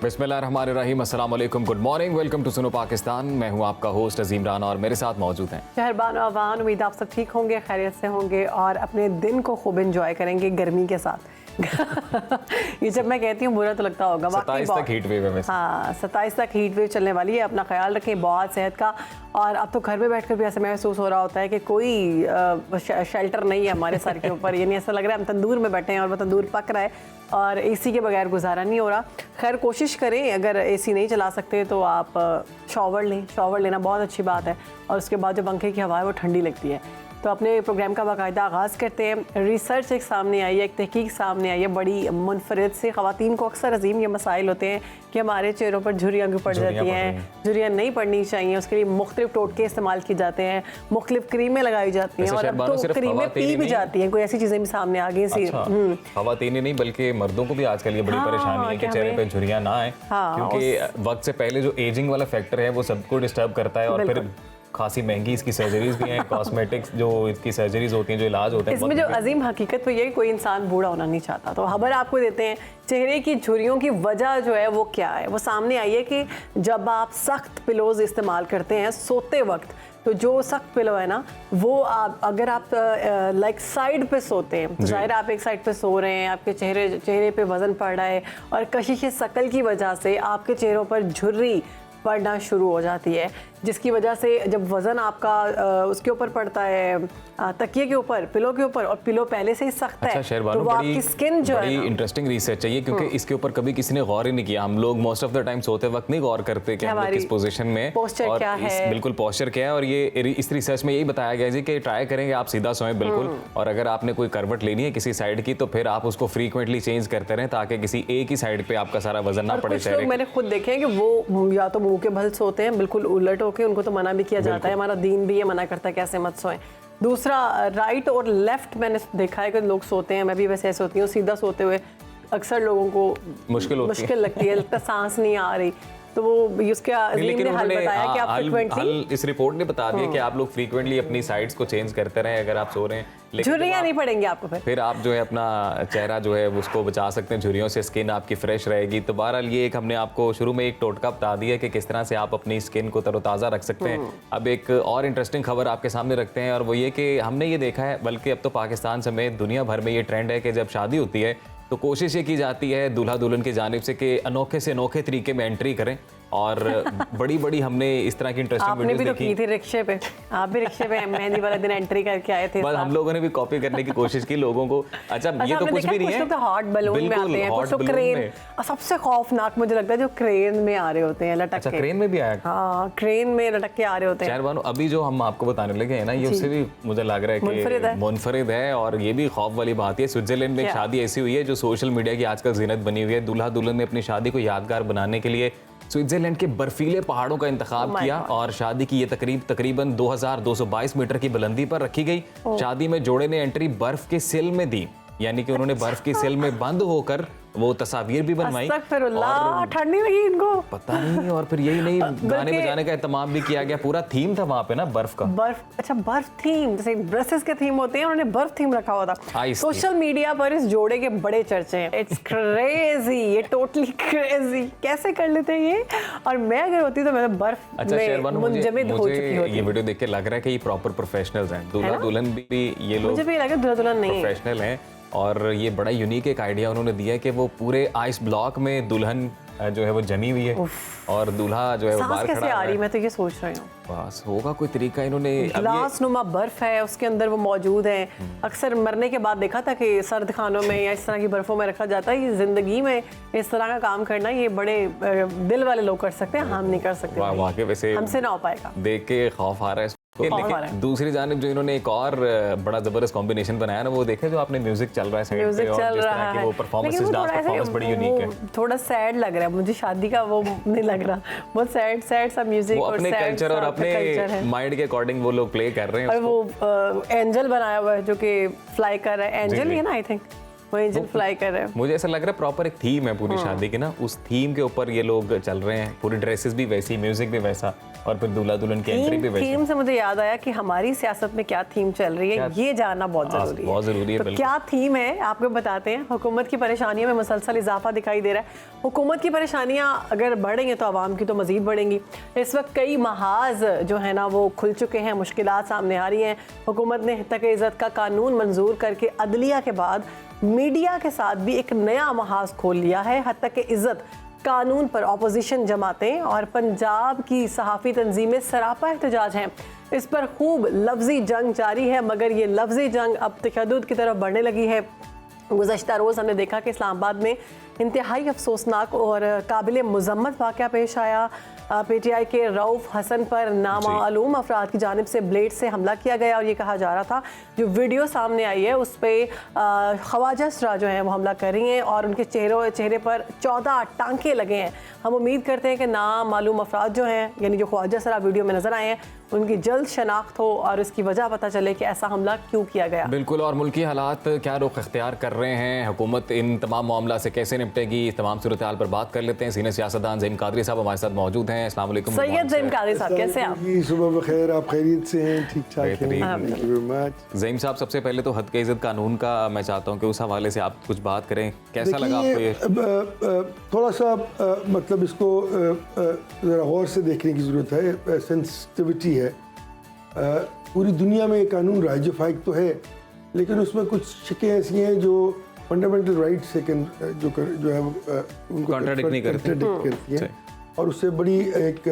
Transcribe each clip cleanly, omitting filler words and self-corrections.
बिस्मिल्लाहिर्रहमानिर्रहीम, अस्सलाम वालेकुम, गुड मॉर्निंग, वेलकम टू सुनो पाकिस्तान। मैं हूं आपका होस्ट अजीम राना और मेरे साथ मौजूद हैं शहरबान अवान। उम्मीद आप सब ठीक होंगे, खैरियत से होंगे और अपने दिन को खूब एंजॉय करेंगे गर्मी के साथ। ये जब मैं कहती हूँ बुरा तो लगता होगा, 27 तक हीट वेव है। हाँ, 27 तक हीट वेव चलने वाली है। अपना ख्याल रखें, बहुत सेहत का। और अब तो घर में बैठकर भी ऐसा महसूस हो रहा होता है कि कोई शेल्टर नहीं है हमारे सर के ऊपर, यानी ऐसा लग रहा है हम तंदूर में बैठे हैं और वो तंदूर पक रहा है और एसी के बगैर गुजारा नहीं हो रहा। खैर कोशिश करें, अगर एसी नहीं चला सकते तो आप शॉवर लें। शॉवर लेना बहुत अच्छी बात है और उसके बाद जो पंखे की हवा है वो ठंडी लगती है। तो अपने प्रोग्राम का बाकायदा आगाज़ करते हैं। रिसर्च एक सामने आई है, एक तहकीक सामने आई है बड़ी मुनफरद से। ख़वातीन को अक्सर अजीम ये मसाइल होते हैं कि हमारे चेहरों पर झुर्रियाँ क्यों पड़ जाती हैं, झुर्रियाँ नहीं पड़नी चाहिए। उसके लिए मुख्तलिफ टोटके इस्तेमाल किए जाते हैं, मुख्तलिफ क्रीमें लगाई जाती हैं और अब तो क्रीमें पी भी जाती हैं। कोई ऐसी चीज़ें भी सामने आ गई। ख़वातीन ही नहीं बल्कि मर्दों को भी आजकल ये बड़ी परेशानी है कि चेहरे पे झुर्रियाँ ना आए, क्योंकि वक्त से पहले जो एजिंग वाला फैक्टर है वो सबको डिस्टर्ब करता है और फिर खासी महंगी इसकी सर्जरीज भी हैं, कॉस्मेटिक्स जो इसकी सर्जरीज होती हैं, जो इलाज होते हैं। इसमें जो अजीम हकीकत तो ये है कि कोई इंसान बूढ़ा होना नहीं चाहता। तो खबर आपको देते हैं चेहरे की झुर्रियों की वजह जो है वो क्या है। वो सामने आई है कि जब आप सख्त पिलोज इस्तेमाल करते हैं सोते वक्त, तो जो सख्त पिलो है ना वो अगर आप लाइक साइड पे सोते हैं, जाहिर आप एक साइड पे सो रहे हैं, आपके चेहरे पे वजन पड़ रहा है और कशिश शकल की वजह से आपके चेहरों पर झुर्री पड़ना शुरू हो जाती है, जिसकी वजह से जब वज़न आपका उसके ऊपर पड़ता है, तकिए के ऊपर, पिलो के ऊपर, और पिलो पहले से ही सख्त है तो वो आपकी स्किन जो है। बड़ी इंटरेस्टिंग रिसर्च है ये, क्योंकि इसके ऊपर कभी किसी ने गौर ही नहीं किया। हम लोग मोस्ट ऑफ द टाइम सोते वक्त नहीं गौर करते कि हम लोग किस पोजीशन में, पोस्चर क्या है, बिल्कुल पोस्चर क्या है। और ये इस रिसर्च में यही बताया गया है कि ट्राई करेंगे आप सीधा सोएं बिल्कुल, और अगर आपने कोई करवट लेनी है किसी साइड की तो फिर आप उसको फ्रीक्वेंटली चेंज करते रहें ताकि किसी एक ही साइड पे आपका सारा वजन ना पड़े। कुछ लोग मैंने खुद देखे हैं कि वो या तो मुंह के बल सोते हैं बिल्कुल उलट होके, उनको तो मना भी किया जाता है, हमारा दीन भी ये मना करता है कि ऐसे मत सोएं। दूसरा, राइट और लेफ्ट मैंने देखा है कि लोग सोते हैं, मैं भी वैसे ऐसे होती हूँ, सीधा सोते हुए अक्सर लोगों को मुश्किल लगती है, लगता सांस नहीं आ रही। तो वो उसके अजीम ने हल बताया कि आप फ्रीक्वेंटली, इस रिपोर्ट ने बता दिया कि आप लोग फ्रीक्वेंटली अपनी साइड्स को चेंज करते रहें अगर आप सो रहे हैं। झुर्रियाँ नहीं पड़ेंगी आपको, फिर आप जो है अपना चेहरा जो है उसको बचा सकते हैं झुर्रियों से, स्किन आपकी फ्रेश रहेगी। तो बहरहाल ये एक हमने आपको शुरू में एक टोटका बता दिया कि किस तरह से आप अपनी स्किन को तरोताज़ा रख सकते हैं। अब एक और इंटरेस्टिंग खबर आपके सामने रखते हैं और वो ये कि हमने ये देखा है, बल्कि अब तो पाकिस्तान समेत दुनिया भर में ये ट्रेंड है कि जब शादी होती है तो कोशिश ये की जाती है दूल्हा दुल्हन की जानिब से कि अनोखे से अनोखे तरीके में एंट्री करें। और बड़ी हमने इस तरह की इंटरेस्टिंग वीडियोस देखी। की थी रिक्शे पे, आप भी रिक्शे पे मेहंदी वाले दिन एंट्री करके आए थे। बस हम लोगों ने भी कॉपी करने की कोशिश की लोगों को। अच्छा ये तो कुछ भी नहीं है, कुछ तो हॉट बलून में आते हैं, कुछ तो क्रेन, सबसे खौफनाक मुझे लगता है जो क्रेन में आ रहे होते हैं लटक के। अच्छा क्रेन में भी आया? हाँ, क्रेन में लटक के आ रहे होते हैं। शहरबानो, अभी जो हम आपको बताने लगे हैं ना, ये उससे भी मुझे लग रहा है कि मुनफरिद है और ये भी खौफ वाली बात है। स्विट्जरलैंड में एक शादी ऐसी हुई है जो सोशल मीडिया की आजकल जीनत बनी हुई है। दूल्हा दुल्हन ने अपनी शादी को यादगार बनाने के लिए स्विट्जरलैंड के बर्फीले पहाड़ों का इंतखाब किया और शादी की ये तकरीबन 2222 मीटर की बुलंदी पर रखी गई। शादी में जोड़े ने एंट्री बर्फ के सिल में दी, यानी कि उन्होंने बर्फ की सिल में बंद होकर वो तस्वीर भी बनवाई। ठंड नहीं लगी इनको, पता नहीं। और फिर यही नहीं, गाने बजाने का एहतमाम भी किया गया, पूरा थीम था वहाँ पे ना बर्फ का। अच्छा बर्फ थीम, जैसे ब्रसेस के थीम होते हैं, उन्होंने बर्फ थीम रखा हुआ था। सोशल मीडिया पर इस जोड़े के बड़े चर्चे हैं। इट्स क्रेजी, ये टोटली क्रेजी, कैसे कर लेते हैं ये। और मैं अगर होती तो मैं बर्फ में मुंजमद हो चुकी होती। ये वीडियो देख के लग रहा है कि ये प्रॉपर प्रोफेशनल्स हैं, दूल्हा दुल्हन भी ये लोग, मुझे भी लगा दूल्हा दुल्हन नहीं प्रोफेशनल हैं। और ये बड़ा यूनिक एक आइडिया उन्होंने दिया है कि वो पूरे आइस ब्लॉक में दुल्हन जो है वो जमी हुई है और दूल्हा जो है वो बाहर खड़ा है। आ रही, मैं तो ये सोच रही हूँ बस होगा कोई तरीका। इन्होंने ग्लास नुमा बर्फ है, उसके अंदर वो मौजूद है। अक्सर मरने के बाद देखा था कि सर्द खानों में या इस तरह की बर्फों में रखा जाता है। ये जिंदगी में इस तरह का काम करना ये बड़े दिल वाले लोग कर सकते हैं, हम नहीं कर सकते। वाकई वैसे हमसे ना हो पाएगा, देख के खौफ आ रहा है। लेकिन दूसरी जानिब जो इन्होंने एक और बड़ा जबरदस्त कॉम्बिनेशन बनाया ना, वो देखे जो आपने म्यूजिक चल रहा है साइड पे और जिस तरह की वो परफॉर्मेंसेस, डांस परफॉर्मेंस बड़ी यूनिक है। थोड़ा सैड लग रहा है मुझे, शादी का वो नहीं लग रहा, बहुत सैड सा म्यूजिक और अपने कल्चर और अपने माइंड के अकॉर्डिंग वो लोग प्ले कर रहे हैं। और वो एंजल बनाया हुआ है जो कि फ्लाई कर रहा है, एंजल ही है ना आई थिंक। वो एंजल फ्लाई कर रहे हैं। मुझे ऐसा लग रहा है प्रॉपर एक थीम है पूरी शादी की ना, उस थीम के ऊपर ये लोग चल रहे हैं, पूरी ड्रेसेस भी वैसी, म्यूजिक भी वैसा, और फिर दूल्हा दुल्हन की एंट्री भी वैसी। थीम से मुझे याद आया कि हमारी सियासत में क्या थीम चल रही है, ये जानना बहुत जरूरी है। बहुत जरूरी है। तो क्या थीम है आपको बताते हैं। हुकूमत की परेशानियों में मुसलसल इजाफा दिखाई दे रहा है। हुकूमत की परेशानियां अगर बढ़ेंगी तो आवाम की तो मजीद बढ़ेंगी। इस वक्त कई महाज जो है ना वो खुल चुके हैं, मुश्किलात सामने आ रही हैं। हुकूमत ने हत्या के इज़्ज़त का कानून मंजूर करके अदलिया के बाद मीडिया के साथ भी एक नया महाज खोल लिया है। हत्या के इज़्ज़त कानून पर अपोजिशन जमातें और पंजाब की सहाफ़ी तंजीमें सरापा एहतजाज हैं। इस पर खूब लफ्जी जंग जारी है, मगर ये लफ्जी जंग अब तशद्दुद की तरफ बढ़ने लगी है। गुज़श्ता रोज़ हमने देखा कि इस्लामाबाद में इंतहाई अफसोसनाक और काबिल मज़म्मत वाक़या पेश आया। PTI के रऊफ़ हसन पर नामालूम अफराद की जानिब से ब्लेड से हमला किया गया और ये कहा जा रहा था, जो वीडियो सामने आई है उस पर ख्वाजा सरा जो हैं वो हमला कर रही हैं और उनके चेहरे पर 14 टांके लगे हैं। हम उम्मीद करते हैं कि नामालूम अफराद जो हैं, यानी जो ख्वाजा सरा वीडियो में नजर आए हैं, उनकी जल्द शनाख्त हो और इसकी वजह पता चले कि ऐसा हमला क्यों किया गया। बिल्कुल। और मुल्की हालात क्या रुख इख्तियार कर रहे हैं, हुकूमत इन तमाम मामला से कैसे निपटेगी, इस तमाम सूरत हाल पर बात कर लेते हैं। सीनियर सियासतदान ज़हीम कादरी साहब हमारे साथ मौजूद हैं। अस्सलाम वालेकुम। सैयद ज़हीम कादरी साहब, कैसे हैं आप? सुबह बखैर, आप खैरियत से हैं? ठीक ठाक हैं, थैंक यू वेरी मच। ज़हीम साहब, सबसे पहले तो हद के इज़्ज़त कानून का मैं चाहता हूँ कि उस हवाले से आप कुछ बात करें, कैसा लगा आपको ये? थोड़ा सा मतलब इसको ज़रा गौर से देखने की ज़रूरत है, सेंसिटिविटी है। पूरी दुनिया में ये कानून राइज फाइक तो है, लेकिन उसमें कुछ शिकें ऐसी हैं जो फंडामेंटल राइट से जो है उनको कॉन्ट्राडिक्ट करती हैं, और उससे बड़ी एक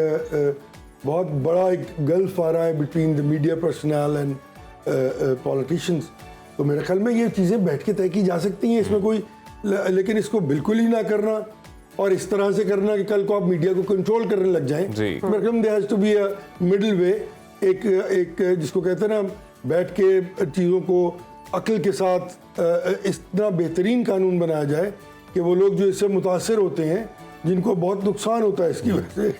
बहुत बड़ा एक गल्फ आ रहा है between the media personal and politicians. तो मेरे ख्याल में ये चीज़ें बैठ के तय की जा सकती हैं, इसमें कोई, लेकिन इसको बिल्कुल ही ना करना और इस तरह से करना कि कल को आप मीडिया को कंट्रोल करने लग जाएं, मेरे ख्याल में there has to be a middle way, एक जिसको कहते हैं ना, बैठ के चीज़ों को अक्ल के साथ इतना बेहतरीन कानून बनाया जाए कि वो लोग जो इससे मुतासर होते हैं, जिनको बहुत नुकसान होता है इसकी वजह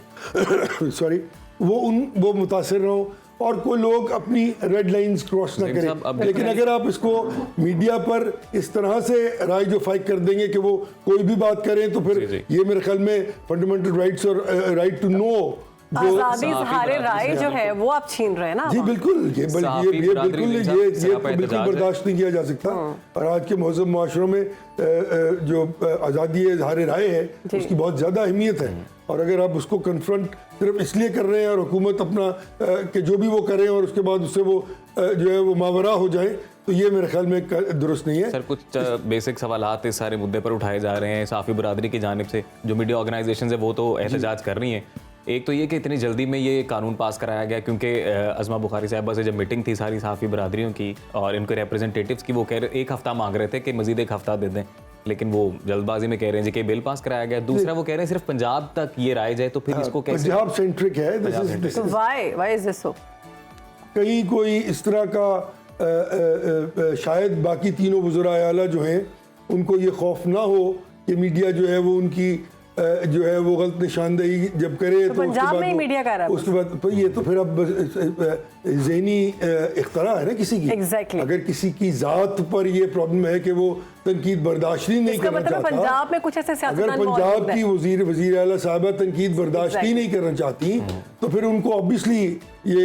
से सॉरी, वो मुतासर ना हो और कोई लोग अपनी रेड लाइंस क्रॉस ना करें। लेकिन अगर आप इसको मीडिया पर इस तरह से राय जो फाइक कर देंगे कि वो कोई भी बात करें, तो फिर ये मेरे ख्याल में फंडामेंटल राइट्स और राइट टू नो, आज़ादी इज़हारे राय जो है वो आप छीन रहे हैं ना। जी बिल्कुल, ये बिल्कुल बर्दाश्त नहीं किया जा सकता। और आज के मौजूद माशरों में जो आज़ादी इज़हारे राय है उसकी बहुत ज़्यादा अहमियत है, और अगर आप उसको कन्फ्रंट सिर्फ इसलिए कर रहे हैं और हुकूमत अपना कि जो भी वो करें और उसके बाद उससे वो जो है वो मावरा हो जाए, तो ये मेरे ख्याल में दुरुस्त नहीं है। सर, कुछ बेसिक सवालात इस सारे मुद्दे पर उठाए जा रहे हैं साफ़ी बरादरी की जानिब से, जो मीडिया ऑर्गेनाइजेशन है वो तो एहतजाज कर रही हैं। एक तो ये कि इतनी जल्दी में ये कानून पास कराया गया, क्योंकि अज़मा बुखारी साहिबा से जब मीटिंग थी सारी सहाफ़ी बरादरियों की और इनके रिप्रेजेंटेटिव्स की, वो कह रहे 1 हफ़्ता मांग रहे थे कि मज़ीद 1 हफ़्ता दे दें, लेकिन वो जल्दबाजी में कह रहे हैं जी कि बिल पास कराया गया। दूसरा वो कह रहे हैं सिर्फ पंजाब तक ये राय जाए, तो फिर इसको कैसे? पंजाब सेंट्रिक है, व्हाई इज दिस सो? कहीं कोई इस तरह का शायद बाकी तीनों वज़राए आला जो हैं उनको ये खौफ ना हो कि मीडिया जो है वो उनकी जो है वो गलत निशानदेही जब करे, तो पंजाब में ही मीडिया कर रहा है उसके बाद तो ये तो फिर अब ज़हनी इख्तरा है ना किसी की। Exactly. अगर किसी की ज़ात पर ये प्रॉब्लम है कि वो तनकीद बर्दाश्त ही नहीं करना चाहता, पंजाब में कुछ ऐसे अगर पंजाब की वज़ीर आला साहबा तनकीद बर्दाश्त ही नहीं करना चाहती, तो फिर उनको ऑब्वियसली ये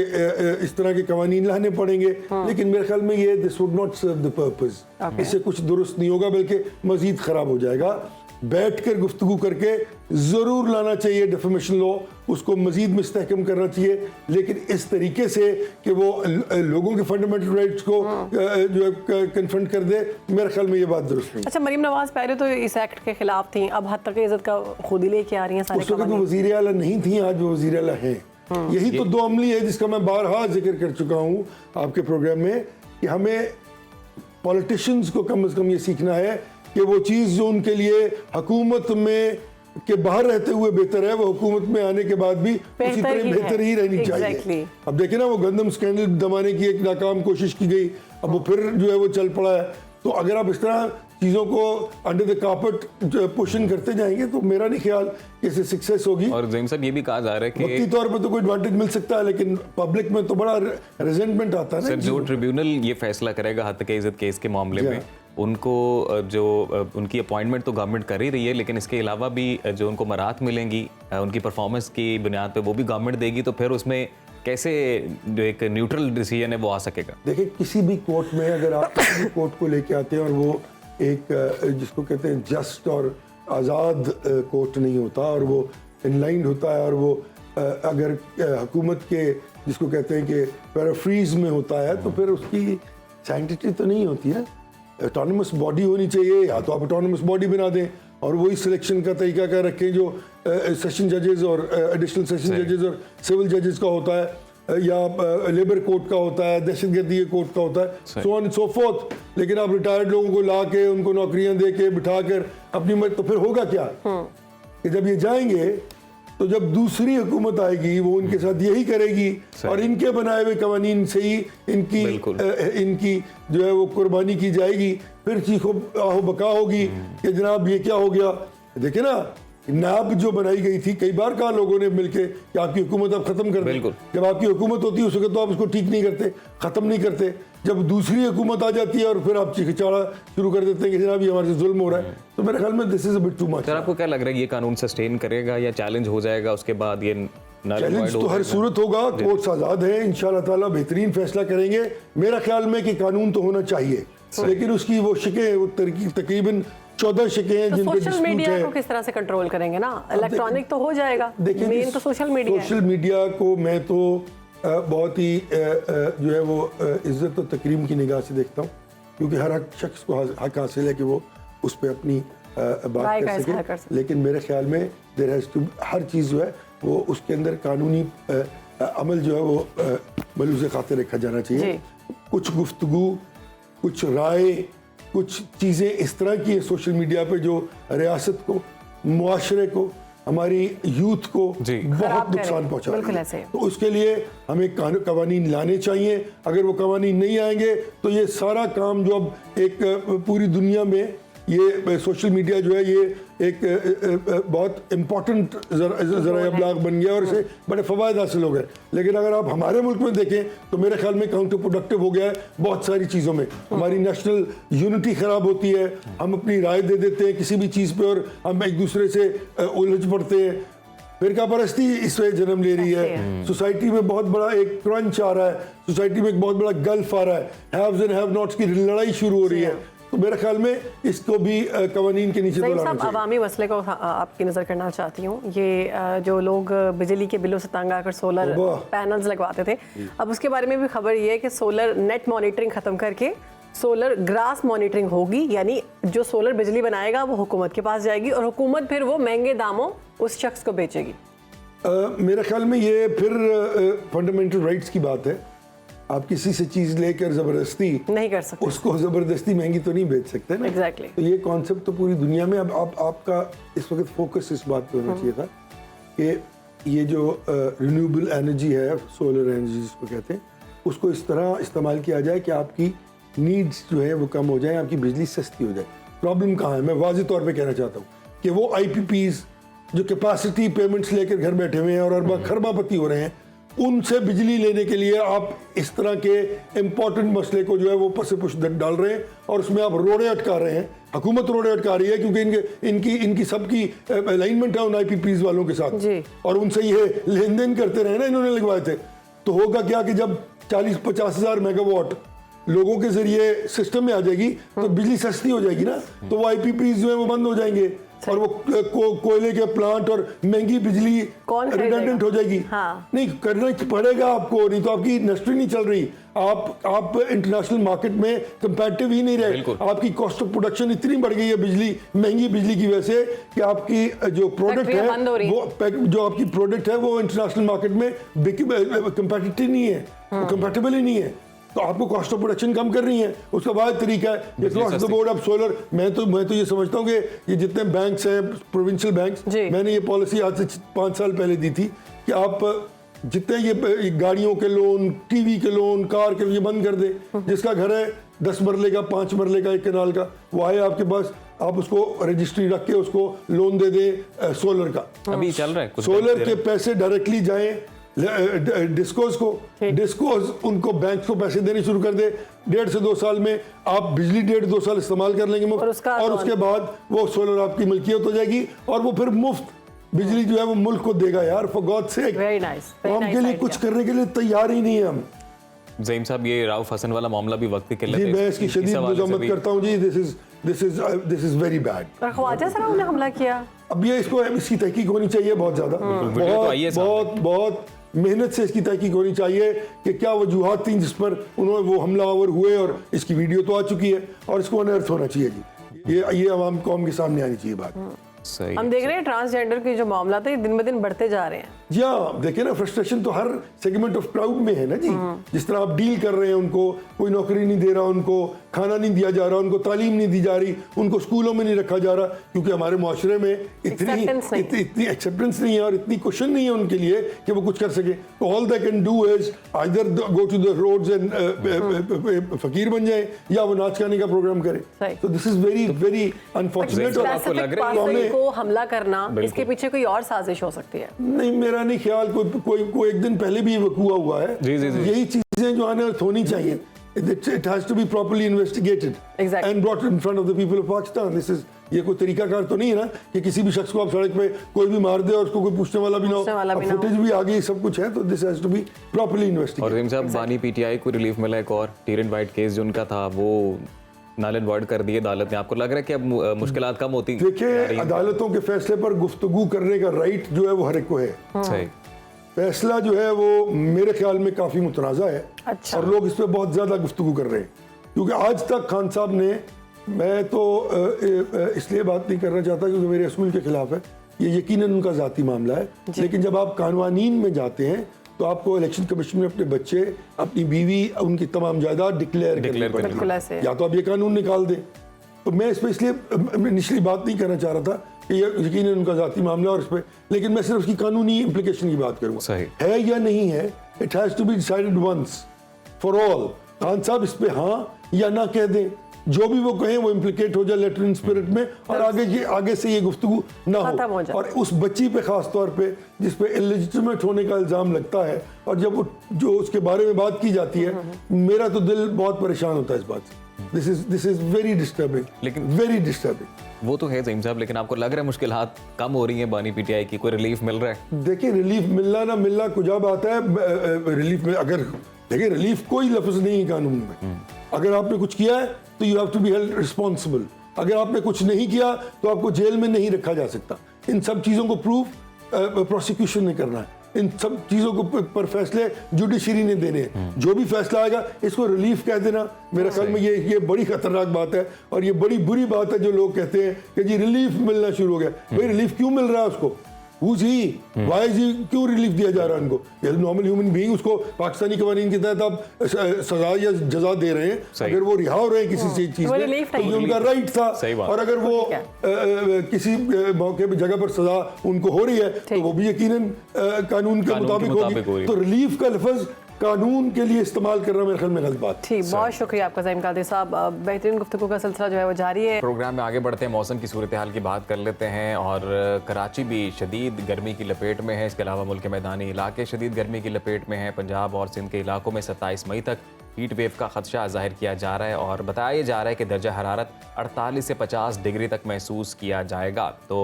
इस तरह के कवानीन लाने पड़ेंगे। लेकिन मेरे ख्याल में ये this would not serve the purpose. इससे कुछ दुरुस्त नहीं होगा, बल्कि मजीद ख़राब हो जाएगा। बैठकर गुफ्तगू करके ज़रूर लाना चाहिए डिफेमेशन लॉ, उसको मजीद मुस्तहकम करना चाहिए, लेकिन इस तरीके से कि वो लोगों के फंडामेंटल राइट्स को जो है कन्फ्रंट कर दे, मेरे ख्याल में ये बात दुरुस्त नहीं। अच्छा, मरीम नवाज पहले तो इस एक्ट के खिलाफ थी, अब हद तक इज़्ज़त का खुद ही लेके आ रही हैं सारे। उस वक्त वो वज़ीर आला नहीं थी, आज वो वज़ीर आला हैं। यही तो दो अमली है जिसका मैं बारहा जिक्र कर चुका हूँ आपके प्रोग्राम में, कि हमें पॉलिटिशियंस को कम से कम ये सीखना है कि वो चीज़ जो उनके लिए हुकूमत में के बाहर रहते हुए बेहतर है, वो हुकूमत में आने के बाद भी उसी तरह बेहतर ही रहनी चाहिए। अब देखें ना, वो गंदम स्कैंडल दबाने की एक नाकाम कोशिश की गई, अब वो फिर जो है वो चल पड़ा है। तो अगर आप इस तरह चीज़ों को अंडर द कार्पेट पुशन करते जाएंगे, तो मेरा नहीं ख्याल कि इससे सक्सेस होगी। और ज़हीम साहब, ये भी कहा जा रहा है कि वक्ती तौर पर तो कोई एडवांटेज मिल सकता है, लेकिन पब्लिक में तो बड़ा रिजेंटमेंट आता है ना। सर, जो ट्रिब्यूनल ये फैसला करेगा हद के इज़्ज़त केस के मामले में, उनको जो उनकी अपॉइंटमेंट तो गवर्नमेंट कर ही रही है, लेकिन इसके अलावा भी जो उनको मराहत मिलेंगी उनकी परफॉर्मेंस की बुनियाद पे वो भी गवर्नमेंट देगी, तो फिर उसमें कैसे जो एक न्यूट्रल डिसीजन है वो आ सकेगा? देखिए, किसी भी कोर्ट में अगर आप किसी भी कोर्ट को लेके आते हैं और वो एक जिसको कहते हैं जस्ट और आज़ाद कोर्ट नहीं होता और वो इनलाइंड होता है और वो अगर हुकूमत के जिसको कहते हैं कि पैराफ्रीज में होता है, तो फिर उसकी सैंक्टिटी तो नहीं होती है। ऑटोनमस बॉडी होनी चाहिए, या तो आप ऑटोनमस बॉडी बना दें और वही सिलेक्शन का तरीका क्या रखें जो सेशन जजेस और एडिशनल सेशन जजेस और सिविल जजेस का होता है, या लेबर कोर्ट का होता है, दहशतगर्दी कोर्ट का होता है, so on and so fourth. लेकिन आप रिटायर्ड लोगों को ला के उनको नौकरियां दे के बिठा कर अपनी तो फिर होगा क्या कि जब ये जाएंगे तो जब दूसरी हुकूमत आएगी वो उनके साथ यही करेगी और इनके बनाए हुए कवानीन से ही इनकी जो है वो कुर्बानी की जाएगी। फिर चीखो आहो बका होगी कि जनाब ये क्या हो गया। देखिए ना, नाब जो बनाई गई थी, कई बार कहा लोगों ने मिलके कि आपकी हुकूमत आप खत्म कर दें। जब आपकी हुकूमत होती है उस वक्त तो आप उसको ठीक नहीं करते, खत्म नहीं करते। जब दूसरी हुकूमत आ जाती है और फिर आप चीखचाड़ा शुरू कर देते हैं कि जनाब ये हमारे से जुल्म हो रहा है, तो मेरे ख्याल में this is a bit too much. Sir, आपको क्या लग रहा है ये कानून सस्टेन करेगा या चैलेंज हो जाएगा उसके बाद? ये चैलेंज तो हर सूरत होगा, कोर्ट्स आज़ाद है, इंशाल्लाह ताला बेहतरीन फैसला करेंगे। मेरा ख्याल में कि कानून तो होना चाहिए, लेकिन उसकी वो शिकें वो तकरीबन 14 शिकें हैं जिन पे सोशल डिस्प्यूट मीडिया है। को किस तरह से कंट्रोल करेंगे ना? इलेक्ट्रॉनिक तो हो जाएगा, मेन तो सोशल मीडिया है। सोशल मीडिया को मैं तो बहुत ही जो है वो इज्जत और तकरीम की निगाह से देखता हूँ, क्योंकि हर शख्स को हक हासिल है कि वो उस पर अपनी बात कर सके। लेकिन मेरे ख्याल में देयर हैज़ टू हर चीज़ जो है वो उसके अंदर कानूनी अमल जो है वो मलूज़ खातिर रखा जाना चाहिए। कुछ गुफ्तगू, कुछ राय, कुछ चीज़ें इस तरह की है सोशल मीडिया पे जो रियासत को, मुआशरे को, हमारी यूथ को बहुत नुकसान पहुंचा रही है। तो उसके लिए हमें कवानीन लाने चाहिए। अगर वो कवानीन नहीं आएंगे तो ये सारा काम जो अब एक पूरी दुनिया में ये सोशल मीडिया जो है ये एक बहुत इम्पोर्टेंट ज़राए अबलाग बन गया और इससे बड़े फ़वायद हासिल हो गए। लेकिन अगर आप हमारे मुल्क में देखें तो मेरे ख्याल में काउंटर प्रोडक्टिव हो गया है बहुत सारी चीज़ों में। हमारी नेशनल यूनिटी ख़राब होती है, हम अपनी राय दे देते हैं किसी भी चीज़ पे और हम एक दूसरे से उलझ पड़ते हैं। फिरका परस्ती इस वजह जन्म ले रही है। सोसाइटी में बहुत बड़ा एक क्रंच आ रहा है, सोसाइटी में एक बहुत बड़ा गल्फ आ रहा है, हैव्स एंड हैव नॉट्स की लड़ाई शुरू हो रही है। तो मेरे ख्याल में इसको भी कवानीन के नीचे तो लाना चाहिए। अवामी मसले को आपकी नज़र करना चाहती हूँ। ये जो लोग बिजली के बिलों से तंग आकर सोलर पैनल्स लगवाते थे, अब उसके बारे में भी खबर ये है कि सोलर नेट मॉनिटरिंग ख़त्म करके सोलर ग्रास मॉनिटरिंग होगी, यानी जो सोलर बिजली बनाएगा वो हुकूमत के पास जाएगी और हुकूमत फिर वो महंगे दामों उस शख्स को बेचेगी। मेरे ख्याल में ये फिर फंडामेंटल राइट्स की बात है। आप किसी से चीज़ लेकर ज़बरदस्ती नहीं कर सकते, उसको ज़बरदस्ती महंगी तो नहीं बेच सकते ना। एग्जैक्टली। तो ये कॉन्सेप्ट तो पूरी दुनिया में अब आपका इस वक्त फोकस इस बात पे होना चाहिए था कि ये जो रिन्यूएबल एनर्जी है, सोलर एनर्जी जिसको कहते हैं, उसको इस तरह इस्तेमाल किया जाए कि आपकी नीड्स जो है वो कम हो जाए, आपकी बिजली सस्ती हो जाए। प्रॉब्लम कहाँ है, मैं वाज़ेह तौर पे कहना चाहता हूँ कि वो IPPs जो कैपेसिटी पेमेंट्स लेकर घर बैठे हुए हैं और अरबा खरबापति हो रहे हैं, उनसे बिजली लेने के लिए आप इस तरह के इम्पोर्टेंट मसले को जो है वो पसे पुश डाल रहे हैं और उसमें आप रोड़े अटका रहे हैं। हुकूमत रोड़े अटका रही है क्योंकि इनकी सबकी अलाइनमेंट है उन IPPs वालों के साथ और उनसे ये लेन देन करते रहे ना, इन्होंने लगवाए थे। तो होगा क्या कि जब 40-50 हज़ार मेगावाट लोगों के जरिए सिस्टम में आ जाएगी तो बिजली सस्ती हो जाएगी ना, तो वो IPPs जो है वो बंद हो जाएंगे और वो कोयले के प्लांट और महंगी बिजली रिडंडेंट हो जाएगी। नहीं करना पड़ेगा आपको, नहीं तो आपकी इंडस्ट्री नहीं चल रही। आप इंटरनेशनल मार्केट में कंपैटिटिव ही नहीं रहे। आपकी कॉस्ट ऑफ प्रोडक्शन इतनी बढ़ गई है बिजली, महंगी बिजली की वजह से कि आपकी जो प्रोडक्ट है वो जो आपकी प्रोडक्ट है वो इंटरनेशनल मार्केट में कंपैटिटिव नहीं है, कंपैटिबल ही नहीं है। तो आपको कॉस्ट ऑफ प्रोडक्शन कम कर रही है। उसका बाद तरीका है अक्रॉस द बोर्ड अब सोलर। मैं तो ये समझता हूँ कि ये जितने बैंक्स हैं, प्रोविंशियल बैंक्स, मैंने ये पॉलिसी आज से 5 साल पहले दी थी कि आप जितने ये गाड़ियों के लोन, टीवी के लोन, कार के, ये बंद कर दे। जिसका घर है 10 मरले का, 5 मरले का, 1 कनाल का, वो आए आपके पास, आप उसको रजिस्ट्री रख के उसको लोन दे दें सोलर का। अभी चल रहा है कुछ सोलर के पैसे डायरेक्टली जाएं डिस्कोस को, डिस्कोस उनको बैंक को पैसे देने शुरू कर दे, 1.5 से 2 साल में आप बिजली 1.5-2 साल इस्तेमाल कर लेंगे मुफ्त, और उसके बाद वो सोलर आपकी मिल्कियत हो जाएगी और वो फिर मुफ्त बिजली जो है वो मुल्क को देगा यार, फॉर गॉड सेक। हम के लिए कुछ करने के लिए तैयार ही नहीं है हम। ज़ईम साहब, ये राउफ हसन वाला मामला भी वक्त की जी, मैं इसकी शदीद मज़म्मत करता हूँ जी। This is very bad. पर ख्वाजा साहब ने हमला किया, अब ये इसकी तहकीक होनी चाहिए बहुत ज़्यादा, बहुत मेहनत से इसकी तहकीक होनी चाहिए कि क्या वजूहात थी जिस पर उन्होंने वो हमलावर हुए, और इसकी वीडियो तो आ चुकी है और इसको अनर्थ होना चाहिए जी। ये आवाम कौम के सामने आनी चाहिए बात। सही। हम देख रहे हैं ट्रांसजेंडर के जो मामला थे दिन ब दिन बढ़ते जा रहे हैं। जी हाँ, देखिए ना, फ्रस्ट्रेशन तो हर सेगमेंट ऑफ क्राउड में है ना जी। जिस तरह आप डील कर रहे हैं, उनको कोई नौकरी नहीं दे रहा, उनको खाना नहीं दिया जा रहा, उनको तालीम नहीं दी जा रही, उनको स्कूलों में नहीं रखा जा रहा, क्योंकि हमारे माशरे में इतनी एक्सेप्टेंस नहीं है और इतनी क्वेश्चन नहीं है उनके लिए कि वो कुछ कर सके। तो all they can do is either go to the roads and फकीर बन जाए, या वो नाच गाने का प्रोग्राम करे। तो this is very very unfortunate. और आपको लग रहा है को हमला करना, इसके पीछे कोई और साजिश हो सकती है? नहीं, मेरा नहीं ख्याल। कोई एक दिन पहले भी वकूआ हुआ है। यही चीजें जो अनर्थ होनी चाहिए। It has to be properly investigated and brought in front of the people of Pakistan. ये कोई तरीकाकार तो नहीं है ना कि किसी भी शख्स को आप सड़क पे कोई भी मार दे और उसको कोई पूछने वाला भी ना हो। फुटेज भी आ गई, सब कुछ है, तो this has to be properly investigated. और ज़ईम साहब, बानी पीटीआई को रिलीफ मिला एक और टीरन वाइट केस जो उनका था वो नल एंड वॉइड कर दिए अदालत ने। आपको लग रहा है कि अब मुश्किलात कम होती? देखिए, अदालतों के फैसले पर गुफ्तगू करने का राइट जो है वो हर एक को है। सही। फैसला जो है वो मेरे ख्याल में काफी मुतनाज़ा है। अच्छा। और लोग इस पर बहुत ज्यादा गुफ्तगू कर रहे हैं, क्योंकि आज तक खान साहब ने, मैं तो इसलिए बात नहीं करना चाहता क्योंकि मेरे रसूल के खिलाफ है, ये यकीनन उनका जाती मामला है, लेकिन जब आप कानूनीन में जाते हैं तो आपको इलेक्शन कमीशन में अपने बच्चे, अपनी बीवी, उनकी तमाम जायदाद डिक्लेयर करनी पड़ेगी, या तो आप ये कानून निकाल दें। तो मैं इस पर इसलिए निचली बात नहीं करना चाह रहा था कि ये यकीनन उनका जाती मामला और इस पर, लेकिन मैं सिर्फ उसकी कानूनी इम्प्लीकेशन की बात करूँगा, है या नहीं है। It has to be decided once for all. Khan साहब इस पे हाँ या ना कह दें, जो भी वो कहें वो इम्प्लीकेट हो जाए लेटर इन स्पिरिट में, और आगे से ये गुफ्तगू ना हो। और उस बच्ची पे खास तौर पे जिस पे इलेजिटिमेट होने का इल्जाम लगता है, और जब जो उसके बारे में बात की जाती है, मेरा तो दिल बहुत परेशान होता है इस बात से। दिस इज वेरी डिस्टर्बिंग, लेकिन वेरी डिस्टर्बिंग। वो तो है ज़ईम साहब, लेकिन आपको लग रहा है मुश्किलात कम हो रही हैं बानी पीटीआई की? कोई रिलीफ मिल रहा है? देखिए, रिलीफ मिलना ना मिलना कुछ बात है। रिलीफ में अगर देखिए, रिलीफ कोई लफ्ज नहीं है कानून में। अगर आपने कुछ किया है तो you have to be held responsible. अगर आपने कुछ नहीं किया तो आपको जेल में नहीं रखा जा सकता। इन सब चीज़ों को प्रूफ प्रोसिक्यूशन ने करना है। इन सब चीज़ों को पर फैसले जुडिशरी ने देने हैं। जो भी फैसला आएगा इसको रिलीफ कह देना, मेरे ख्याल में ये बड़ी खतरनाक बात है, और ये बड़ी बुरी बात है जो लोग कहते हैं कि जी रिलीफ मिलना शुरू हो गया। भाई, रिलीफ क्यों मिल रहा है उसको? Who's he? Why is he? क्यों रिलीफ दिया जा रहा है उनको? ये नॉर्मल ह्यूमन बीइंग, उसको पाकिस्तानी कवानीन के तहत आप सजा या जजा दे रहे हैं। अगर वो रिहा हो रहे हैं किसी चीज में तो ये उनका राइट था, और अगर वो किसी मौके पर जगह पर सजा उनको हो रही है तो वो भी यकीनन कानून के मुताबिक होगी। तो रिलीफ का लफ्ज कानून के लिए इस्तेमाल करना मेरे ख्याल में गलत बात। ठीक, बहुत शुक्रिया आपका ज़ईम कादरी साहब। बेहतरीन गुफ्तगू का सिलसिला जो है वो जारी है। प्रोग्राम में आगे बढ़ते हैं, मौसम की सूरत हाल की बात कर लेते हैं। और कराची भी शदीद गर्मी की लपेट में है। इसके अलावा मुल्क के मैदानी इलाके शदीद गर्मी की लपेट में है। पंजाब और सिंध के इलाकों में 27 मई तक हीट वेव का खदशा जाहिर किया जा रहा है, और बताया जा रहा है कि दर्जा हरारत 48 से 50 डिग्री तक महसूस किया जाएगा। तो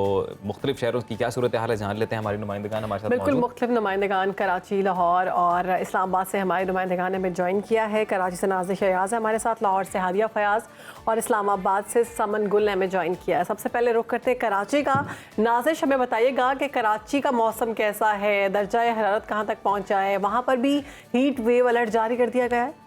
मुख्तलिफ शहरों की क्या सूरत हाल है जान लेते हैं। हमारी नुमाइंदगान हमारे साथ बिल्कुल मुख्तलिफ नुमाइंदगान कराची, लाहौर और इस्लामाबाद से हमारे नुमाइंदगान ने हमें ज्वाइन किया है। कराची से नाज़िर शयाज है हमारे साथ, लाहौर से हादिया फयाज, और इस्लामाबाद से समन गुल ने हमें ज्वाइन किया है। सबसे पहले रुख करते हैं कराची का। नाज़िर, हमें बताइएगा कि कराची का मौसम कैसा है, दर्जा हरारत कहाँ तक पहुँचा है, वहाँ पर भी हीट वेव अलर्ट जारी कर दिया गया है?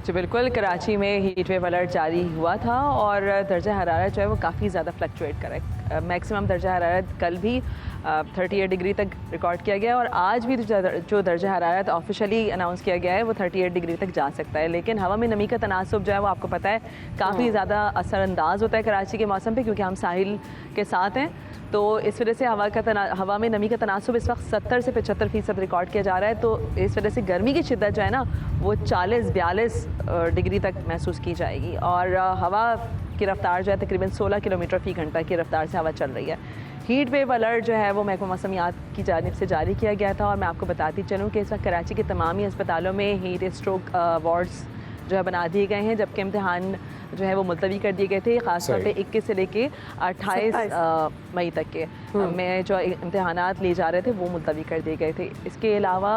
जी बिल्कुल, कराची में हीट वेव अलर्ट जारी हुआ था और दर्जा हरारत जो है वो काफ़ी ज़्यादा फ्लक्चुएट कर रहा है। मैक्सिमम दर्जा हरारत कल भी 38 डिग्री तक रिकॉर्ड किया गया, और आज भी जो दर्जा हरारत ऑफिशियली अनाउंस किया गया है वो 38 डिग्री तक जा सकता है। लेकिन हवा में नमी का तनासुब जो है वो आपको पता है काफ़ी ज़्यादा असरअंदाज होता है कराची के मौसम पे, क्योंकि हम साहिल के साथ हैं। तो इस वजह से हवा में नमी का तनासुब इस वक्त 70 से 75% रिकॉर्ड किया जा रहा है। तो इस वजह से गर्मी की शिद्दत जो है ना वो 40-42 डिग्री तक महसूस की जाएगी, और हवा की रफ्तार जो है तकरीबन 16 किलोमीटर फ़ी घंटा की रफ्तार से हवा चल रही है। हीट वेव अलर्ट जो है वो महकमा मौसमियात की जानिब से जारी किया गया था और मैं आपको बताती चलूँ कि इस वक्त कराची के तमामी अस्पतालों में हीट स्ट्रोक वार्ड्स जो है बना दिए गए हैं, जबकि इम्तिहान जो है वो मुलतवी कर दिए गए थे, ख़ासतौर पे 21 से लेके 28 मई तक के में जो इम्तिहानात लिए जा रहे थे वो मुलतवी कर दिए गए थे। इसके अलावा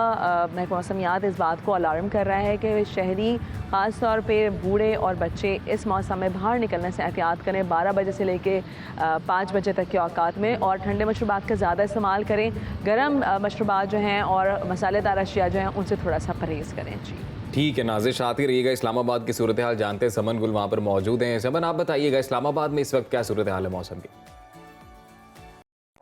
महकमा मौसमियात इस बात को अलार्म कर रहा है कि शहरी ख़ास तौर पे बूढ़े और बच्चे इस मौसम में बाहर निकलने से एहतियात करें। 12 बजे से लेके 5 बजे तक के औकात में, और ठंडे मशरूबात का ज़्यादा इस्तेमाल करें। गर्म मशरूबात जो हैं और मसालेदार अशिया जो हैं उनसे थोड़ा सा परहेज़ करें। जी ठीक है नाज़िश, आती रहिएगा। इस्लामाबाद की सूरत हाल जानते हैं, समन गुल वहाँ पर मौजूद हैं। समन, आप बताइएगा इस्लामाबाद में इस वक्त क्या सूरत हाल है मौसम की?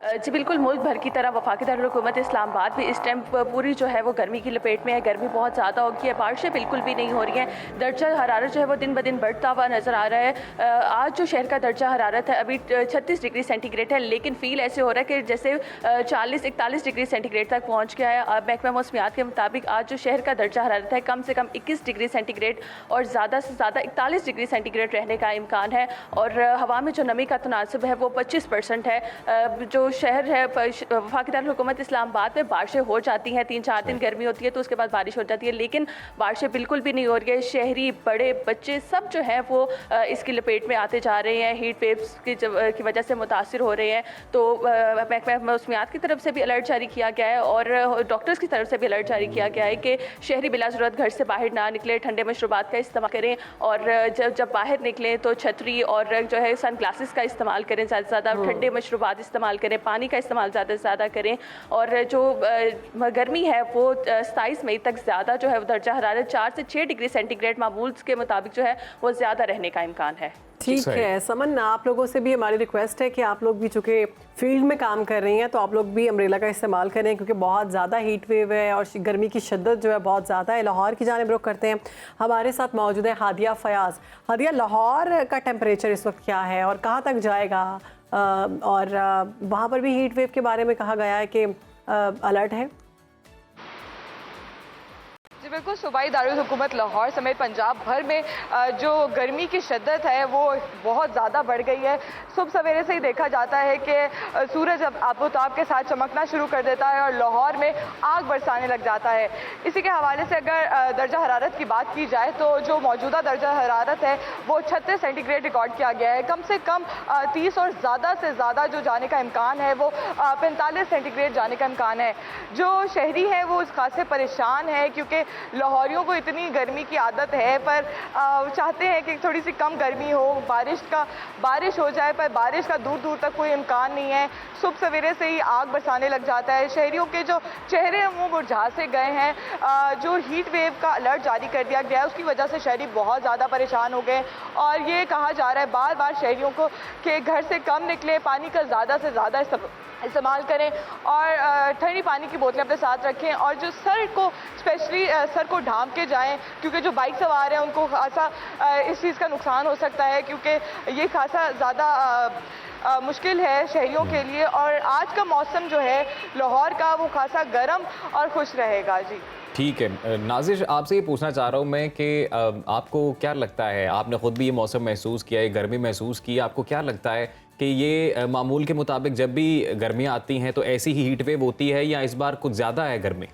जी बिल्कुल, मुल्क भर की तरह वफाकी दारुल-हुकूमत इस्लामाबाद भी इस टाइम पूरी जो है वो गर्मी की लपेट में है। गर्मी बहुत ज़्यादा हो गई है, बारिशें बिल्कुल भी नहीं हो रही हैं। दर्जा हरारत जो है वो दिन ब दिन बढ़ता हुआ नज़र आ रहा है। आज जो शहर का दर्जा हरारत है अभी 36 डिग्री सेंटीग्रेड है, लेकिन फ़ील ऐसे हो रहा है कि जैसे 40-41 डिग्री सेंटीग्रेड तक पहुँच गया है। महकमा मौसमियात के मुताबिक आज जो शहर का दर्जा हरारत है कम से कम 21 डिग्री सेंटीग्रेड और ज़्यादा से ज़्यादा 41 डिग्री सेंटीग्रेड रहने का इम्कान है। और हवा में जो नमी का तनासब है वो 25% है। जो शहर है वफाकी दारुल-हुकूमत इस्लामाबाद में बारिशें हो जाती हैं, 3-4 दिन गर्मी होती है तो उसके बाद बारिश हो जाती है, लेकिन बारिशें बिल्कुल भी नहीं हो रही है। शहरी बड़े बच्चे सब जो हैं वो इसकी लपेट में आते जा रहे हैं, हीट वेव्स की वजह से मुतासिर हो रहे हैं। तो महकमा मौसमियात की तरफ से भी अलर्ट जारी किया गया है और डॉक्टर्स की तरफ से भी अलर्ट जारी किया गया है कि शहरी बिला ज़रूरत घर से बाहर ना निकले, ठंडे मशरूबात का इस्तेमाल करें और जब बाहर निकलें तो छतरी और जो है सन ग्लासेस का इस्तेमाल करें, ज़्यादा से ज़्यादा ठंडे मशरूबात इस्तेमाल करें, पानी का इस्तेमाल ज़्यादा से ज़्यादा करें। और जो गर्मी है वो 27 मई तक ज़्यादा जो है वो दर्जा हरारत 4 से 6 डिग्री सेंटीग्रेड मामूल के मुताबिक जो है वो ज़्यादा रहने का इम्कान है। ठीक है समन, आप लोगों से भी हमारी रिक्वेस्ट है कि आप लोग भी चूँकि फील्ड में काम कर रही हैं तो आप लोग भी अम्ब्रेला का इस्तेमाल करें, क्योंकि बहुत ज़्यादा हीट वेव है और गर्मी की शिद्दत जो है बहुत ज़्यादा है। लाहौर की जानिब रुख करते हैं, हमारे साथ मौजूद है हादिया फयाज़। हादिया, लाहौर का टेम्परेचर इस वक्त क्या है और कहाँ तक जाएगा? और वहाँ पर भी हीट वेव के बारे में कहा गया है कि अलर्ट है। जी बिल्कुल, सूबाई दारुल-हुकूमत लाहौर समेत पंजाब भर में जो गर्मी की शिद्दत है वो बहुत ज़्यादा बढ़ गई है। सुबह सवेरे से ही देखा जाता है कि सूरज अब आबोताब के साथ चमकना शुरू कर देता है और लाहौर में आग बरसाने लग जाता है। इसी के हवाले से अगर दर्जा हरारत की बात की जाए तो जो मौजूदा दर्जा हरारत है वो 36 सेंटीग्रेड रिकॉर्ड किया गया है। कम से कम 30 और ज़्यादा से ज़्यादा जो जाने का इम्कान है वो 45 सेंटीग्रेड जाने का इम्कान है। जो शहरी है वो उस खासे परेशान है, क्योंकि लाहौरियों को इतनी गर्मी की आदत है, पर चाहते हैं कि थोड़ी सी कम गर्मी हो, बारिश हो जाए, पर बारिश का दूर दूर तक कोई इम्कान नहीं है। सुबह सवेरे से ही आग बरसाने लग जाता है। शहरियों के जो चेहरे हैं वो मुरझा से गए हैं। जो हीट वेव का अलर्ट जारी कर दिया गया है उसकी वजह से शहरी बहुत ज़्यादा परेशान हो गए और ये कहा जा रहा है बार बार शहरियों को कि घर से कम निकले, पानी का ज़्यादा से ज़्यादा इस्तेमाल करें और ठंडी पानी की बोतलें अपने साथ रखें और जो सर को स्पेशली सर को ढांप के जाएं, क्योंकि जो बाइक सवार हैं उनको खासा इस चीज़ का नुकसान हो सकता है, क्योंकि ये खासा ज़्यादा मुश्किल है शहरियों के लिए। और आज का मौसम जो है लाहौर का वो खासा गर्म और खुश रहेगा। जी ठीक है नाज़िश, आपसे ये पूछना चाह रहा हूँ मैं कि आपको क्या लगता है, आपने ख़ुद भी ये मौसम महसूस किया है, गर्मी महसूस की, आपको क्या लगता है कि ये मामूल के मुताबिक जब भी गर्मियाँ आती हैं तो ऐसी ही हीट वेव होती है या इस बार कुछ ज़्यादा है गर्मी?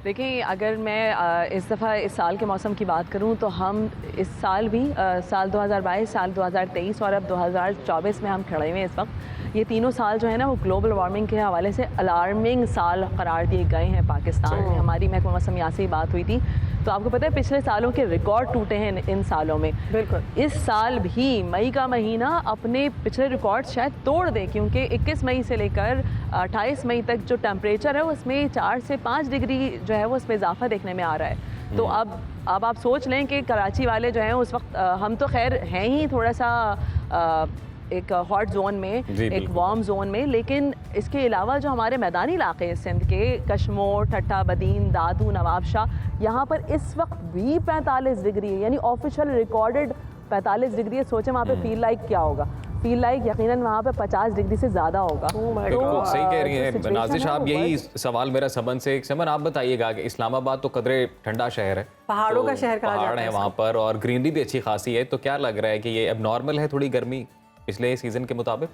देखिए, अगर मैं इस दफ़ा इस साल के मौसम की बात करूं तो हम इस साल भी साल 2022, साल 2023 और अब 2024 में हम खड़े हुए हैं इस वक्त। ये तीनों साल जो है ना वो ग्लोबल वार्मिंग के हवाले से अलार्मिंग साल करार दिए गए हैं पाकिस्तान में। हमारी महकमा मौसमियात से ही बात हुई थी तो आपको पता है पिछले सालों के रिकॉर्ड टूटे हैं इन सालों में। बिल्कुल इस साल भी मई का महीना अपने पिछले रिकॉर्ड शायद तोड़ दे, क्योंकि 21 मई से लेकर 28 मई तक जो टेम्परेचर है उसमें 4 से 5 डिग्री जो है वो उसमें इजाफा देखने में आ रहा है। तो अब आप सोच लें कि कराची वाले जो हैं उस वक्त हम तो खैर हैं ही थोड़ा सा एक हॉट जोन में, एक वार्म जोन में, लेकिन इसके अलावा जो हमारे मैदानी इलाके हैं सिंध के, कश्मोर, ठट्टा बदीन, दादू, नवाबशाह, यहाँ पर इस वक्त भी 45 डिग्री है, यानी ऑफिशियल रिकॉर्डेड 45 डिग्री है। सोचें वहाँ पे फील लाइक क्या होगा। फील लाइक यकीनन वहाँ पे 50 डिग्री से ज़्यादा होगा। बिल्कुल सही कह रही हैं situation नाजिश है आप। वो यही सवाल मेरा सबन से समन आप बताइएगा कि इस्लामाबाद तो कदरे ठंडा शहर है, पहाड़ों का शहर कहा पहाड़ जाता है है वहाँ पर और ग्रीनरी भी अच्छी खासी है, तो क्या लग रहा है कि ये अब नॉर्मल है थोड़ी गर्मी पिछले सीजन के मुताबिक?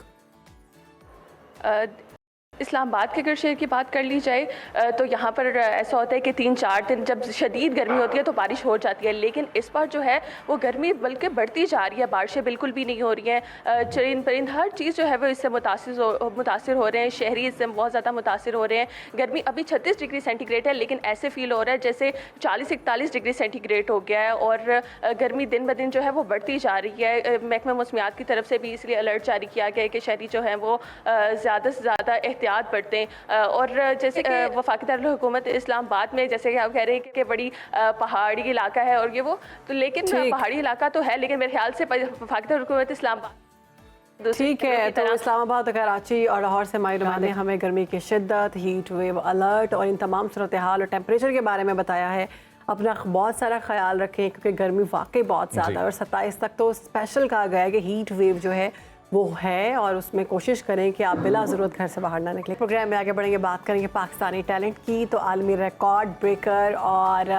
इस्लामाबाद के अगर शहर की बात कर ली जाए तो यहाँ पर ऐसा होता है कि 3-4 दिन जब शदीद गर्मी होती है तो बारिश हो जाती है, लेकिन इस बार जो है वो गर्मी बल्कि बढ़ती जा रही है, बारिशें बिल्कुल भी नहीं हो रही हैं। चरिंद परिंद हर चीज़ जो है वो इससे मुतासिर हो रहे हैं, शहरी इससे बहुत ज़्यादा मुतासिर हो रहे हैं। गर्मी अभी 36 डिग्री सेंटीग्रेड है, लेकिन ऐसे फील हो रहा है जैसे 40-41 डिग्री सेंटीग्रेड हो गया है और गर्मी दिन ब दिन जो है वो बढ़ती जा रही है। महकमा मौसमियात की तरफ से भी इसलिए अलर्ट जारी किया गया है कि शहरी जो हैं वो ज़्यादा से ज़्यादा एहतियात बढ़ते हैं। और जैसे वफाकी दारुल हुकूमत इस्लामाबाद में जैसे कि आप कह रहे हैं कि बड़ी पहाड़ी इलाका है और ये वो तो, लेकिन पहाड़ी इलाका तो है, लेकिन मेरे ख्याल से वफाकी दारुल हुकूमत इस्लामाबाद ठीक है। तो इस्लामाबाद, कराची और लाहौर से मालूमा ने हमें गर्मी की शिद्दत, हीट वेव अलर्ट और इन तमाम सूरत हाल और टेम्परेचर के बारे में बताया है। अपना बहुत सारा ख्याल रखें क्योंकि गर्मी वाकई बहुत ज़्यादा है और 27 तक तो स्पेशल कहा गया है कि हीट वेव जो है वो है और उसमें कोशिश करें कि आप बिला ज़रूरत घर से बाहर ना निकलें। प्रोग्राम में आगे बढ़ेंगे, बात करेंगे पाकिस्तानी टैलेंट की, तो आलमी रिकॉर्ड ब्रेकर और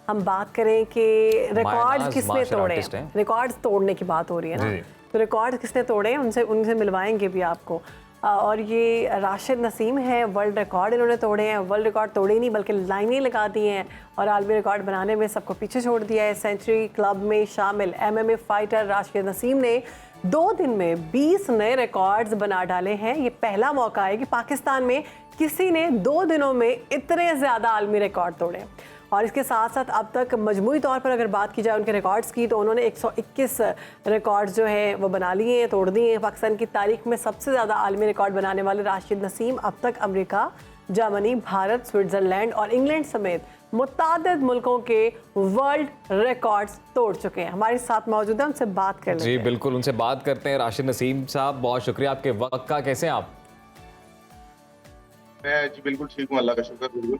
हम बात करें कि रिकॉर्ड्स किसने तोड़े, रिकॉर्ड्स तोड़ने की बात हो रही है ना, तो रिकॉर्ड किसने तोड़े उनसे मिलवाएंगे भी आपको। और ये राशिद नसीम है, वर्ल्ड रिकॉर्ड इन्होंने तोड़े हैं, वर्ल्ड रिकॉर्ड तोड़े नहीं बल्कि लाइनें लगा दी हैं और आलमी रिकॉर्ड बनाने में सबको पीछे छोड़ दिया है। सेंचुरी क्लब में शामिल MMA फाइटर राशिद नसीम ने 2 दिन में 20 नए रिकॉर्ड्स बना डाले हैं। ये पहला मौका है कि पाकिस्तान में किसी ने 2 दिनों में इतने ज़्यादा आलमी रिकॉर्ड तोड़े। और इसके साथ साथ अब तक मजमूई तौर पर अगर बात की जाए उनके रिकॉर्ड्स की, तो उन्होंने 121 रिकॉर्ड्स जो है वो बना लिए हैं, तोड़ दिए हैं। पाकिस्तान की तारीख में सबसे ज़्यादा आलमी रिकॉर्ड बनाने वाले राशिद नसीम अब तक अमेरिका, जर्मनी, भारत, स्विट्ज़रलैंड और इंग्लैंड समेत मुतादिद मुल्कों के वर्ल्ड रिकॉर्ड्स तोड़ चुके हैं। हमारे साथ मौजूद है, उनसे बात कर लेते हैं। जी बिल्कुल, उनसे बात करते हैं। राशिद नसीम साहब, बहुत शुक्रिया आपके वक्त का। कैसे हैं आप? मैं जी बिल्कुल ठीक हूँ, अल्लाह का शुक्र। बिल्कुल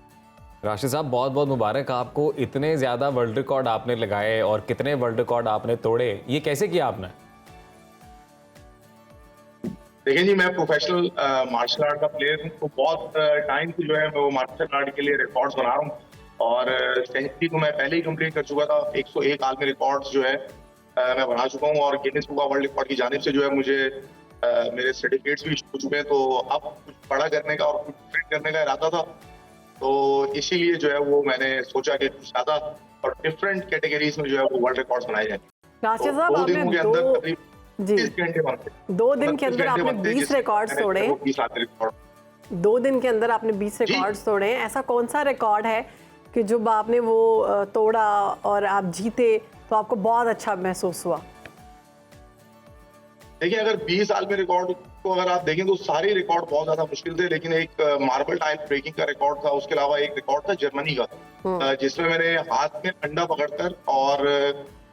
राशिद साहब, बहुत बहुत मुबारक आपको। इतने ज़्यादा वर्ल्ड रिकॉर्ड आपने लगाए और कितने वर्ल्ड रिकॉर्ड आपने तोड़े, ये कैसे किया आपने? देखिए जी, मैं प्रोफेशनल मार्शल आर्ट का प्लेयर हूँ, तो बहुत टाइम से जो है मैं वो मार्शल आर्ट के लिए रिकॉर्ड्स बना रहा हूँ और सेंचुरी को मैं पहले ही कंप्लीट कर चुका था। 101 आलमी रिकॉर्ड्स जो है मैं बना चुका हूँ और Guinness book of world record की जानिब से जो है मुझे मेरे सर्टिफिकेट्स भी हो चुके हैं। तो अब कुछ बड़ा करने का और कुछ डिफरेंट करने का इरादा था, तो इसीलिए जो है वो मैंने सोचा कि कुछ ज़्यादा और डिफरेंट कैटेगरीज में जो है वो वर्ल्ड रिकॉर्ड्स बनाए जाए। राशिद साहब, 2 दिनों के अंदर तकरीबन 20 घंटे बनते, 2 दिन के अंदर आपने 20 रिकॉर्ड्स तोड़े। 2 दिन के अंदर आपने 20 रिकॉर्ड्स तोड़े। ऐसा कौन सा रिकॉर्ड है कि जब आपने वो तोड़ा और आप जीते तो आपको बहुत अच्छा महसूस हुआ? देखिए, अगर 20 साल में रिकॉर्ड को अगर आप देखें तो सारे रिकॉर्ड बहुत ज्यादा मुश्किल थे, लेकिन एक मार्बल टाइल ब्रेकिंग का रिकॉर्ड था। उसके अलावा एक रिकॉर्ड था जर्मनी का, जिसमें मैंने हाथ में अंडा पकड़कर और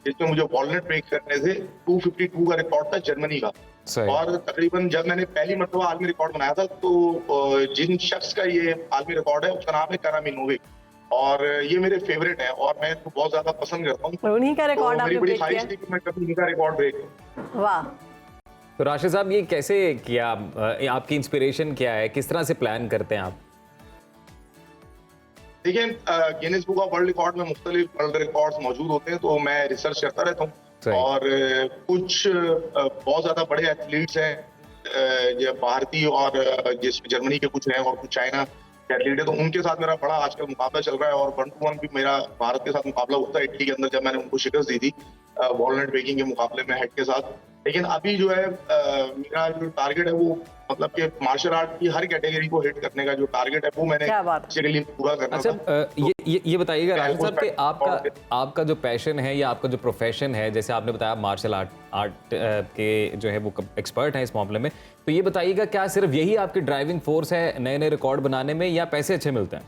जिसमें मुझे वॉलनट ब्रेक करने से 252 का रिकॉर्ड था जर्मनी का। और तकरीबन जब मैंने पहली मरतबा आलमी रिकॉर्ड बनाया था तो जिन शख्स का ये आलमी रिकॉर्ड है उसका नाम है करामिनोविक और ये मेरे फेवरेट है और मैं इसको बहुत ज्यादा पसंद करता हूँ। उन्हीं का रिकॉर्ड तो आपने मेरी बड़ी ब्रेक ख्वाहिश थी कि मैं कभी उनका रिकॉर्ड ब्रेक करूं। वाह। तो राशिद साहब, ये कैसे किया? आपकी इंस्पिरेशन क्या है? किस तरह से प्लान करते हैं आप? देखिए, Guinness book of world record में मुख्तलिफ वर्ल्ड रिकॉर्ड्स मौजूद होते हैं, तो मैं रिसर्च करता रहता हूँ और कुछ बहुत ज्यादा बड़े एथलीट्स हैं जो भारतीय और जिसमें जर्मनी के कुछ हैं और कुछ चाइना के एथलीट है, तो उनके साथ मेरा बड़ा आजकल मुकाबला चल रहा है और 1-to-1 भी मेरा भारत के साथ मुकाबला होता है इटली के अंदर, जब मैंने उनको शिकस्त दी थी वॉलनट ब्रेकिंग के मुकाबले में हेड के साथ। लेकिन अभी जो है मेरा जो टारगेट है वो मतलब कि मार्शल आर्ट की हर कैटेगरी को हिट करने का जो टारगेट है वो मैंने इसके लिए पूरा करना अच्छा, था। ये बताइएगा राशिद साहब कि आपका जो पैशन है या आपका जो प्रोफेशन है, जैसे आपने बताया मार्शल आर्ट के जो है वो एक्सपर्ट हैं इस मामले में, तो ये बताइएगा क्या सिर्फ यही आपकी ड्राइविंग फोर्स है नए नए रिकॉर्ड बनाने में या पैसे अच्छे मिलते हैं?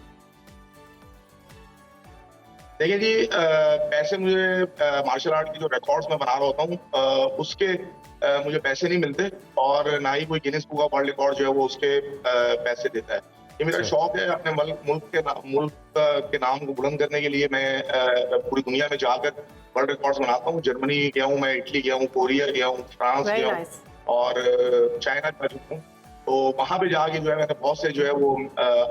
देखिए जी, पैसे मुझे मार्शल आर्ट की जो रिकॉर्ड्स में बना रहा होता हूँ उसके मुझे पैसे नहीं मिलते और ना ही कोई Guinness book of world record जो है वो उसके पैसे देता है। ये मेरा शौक है, अपने मुल्क के नाम को बुलंद करने के लिए मैं पूरी दुनिया में जाकर वर्ल्ड रिकॉर्ड्स बनाता हूँ। जर्मनी गया हूँ, मैं इटली गया हूँ, कोरिया गया हूँ, फ्रांस गया हूँ और चाइना जा चुका हूँ। तो वहाँ पे जाके जो है मैंने बहुत से जो है वो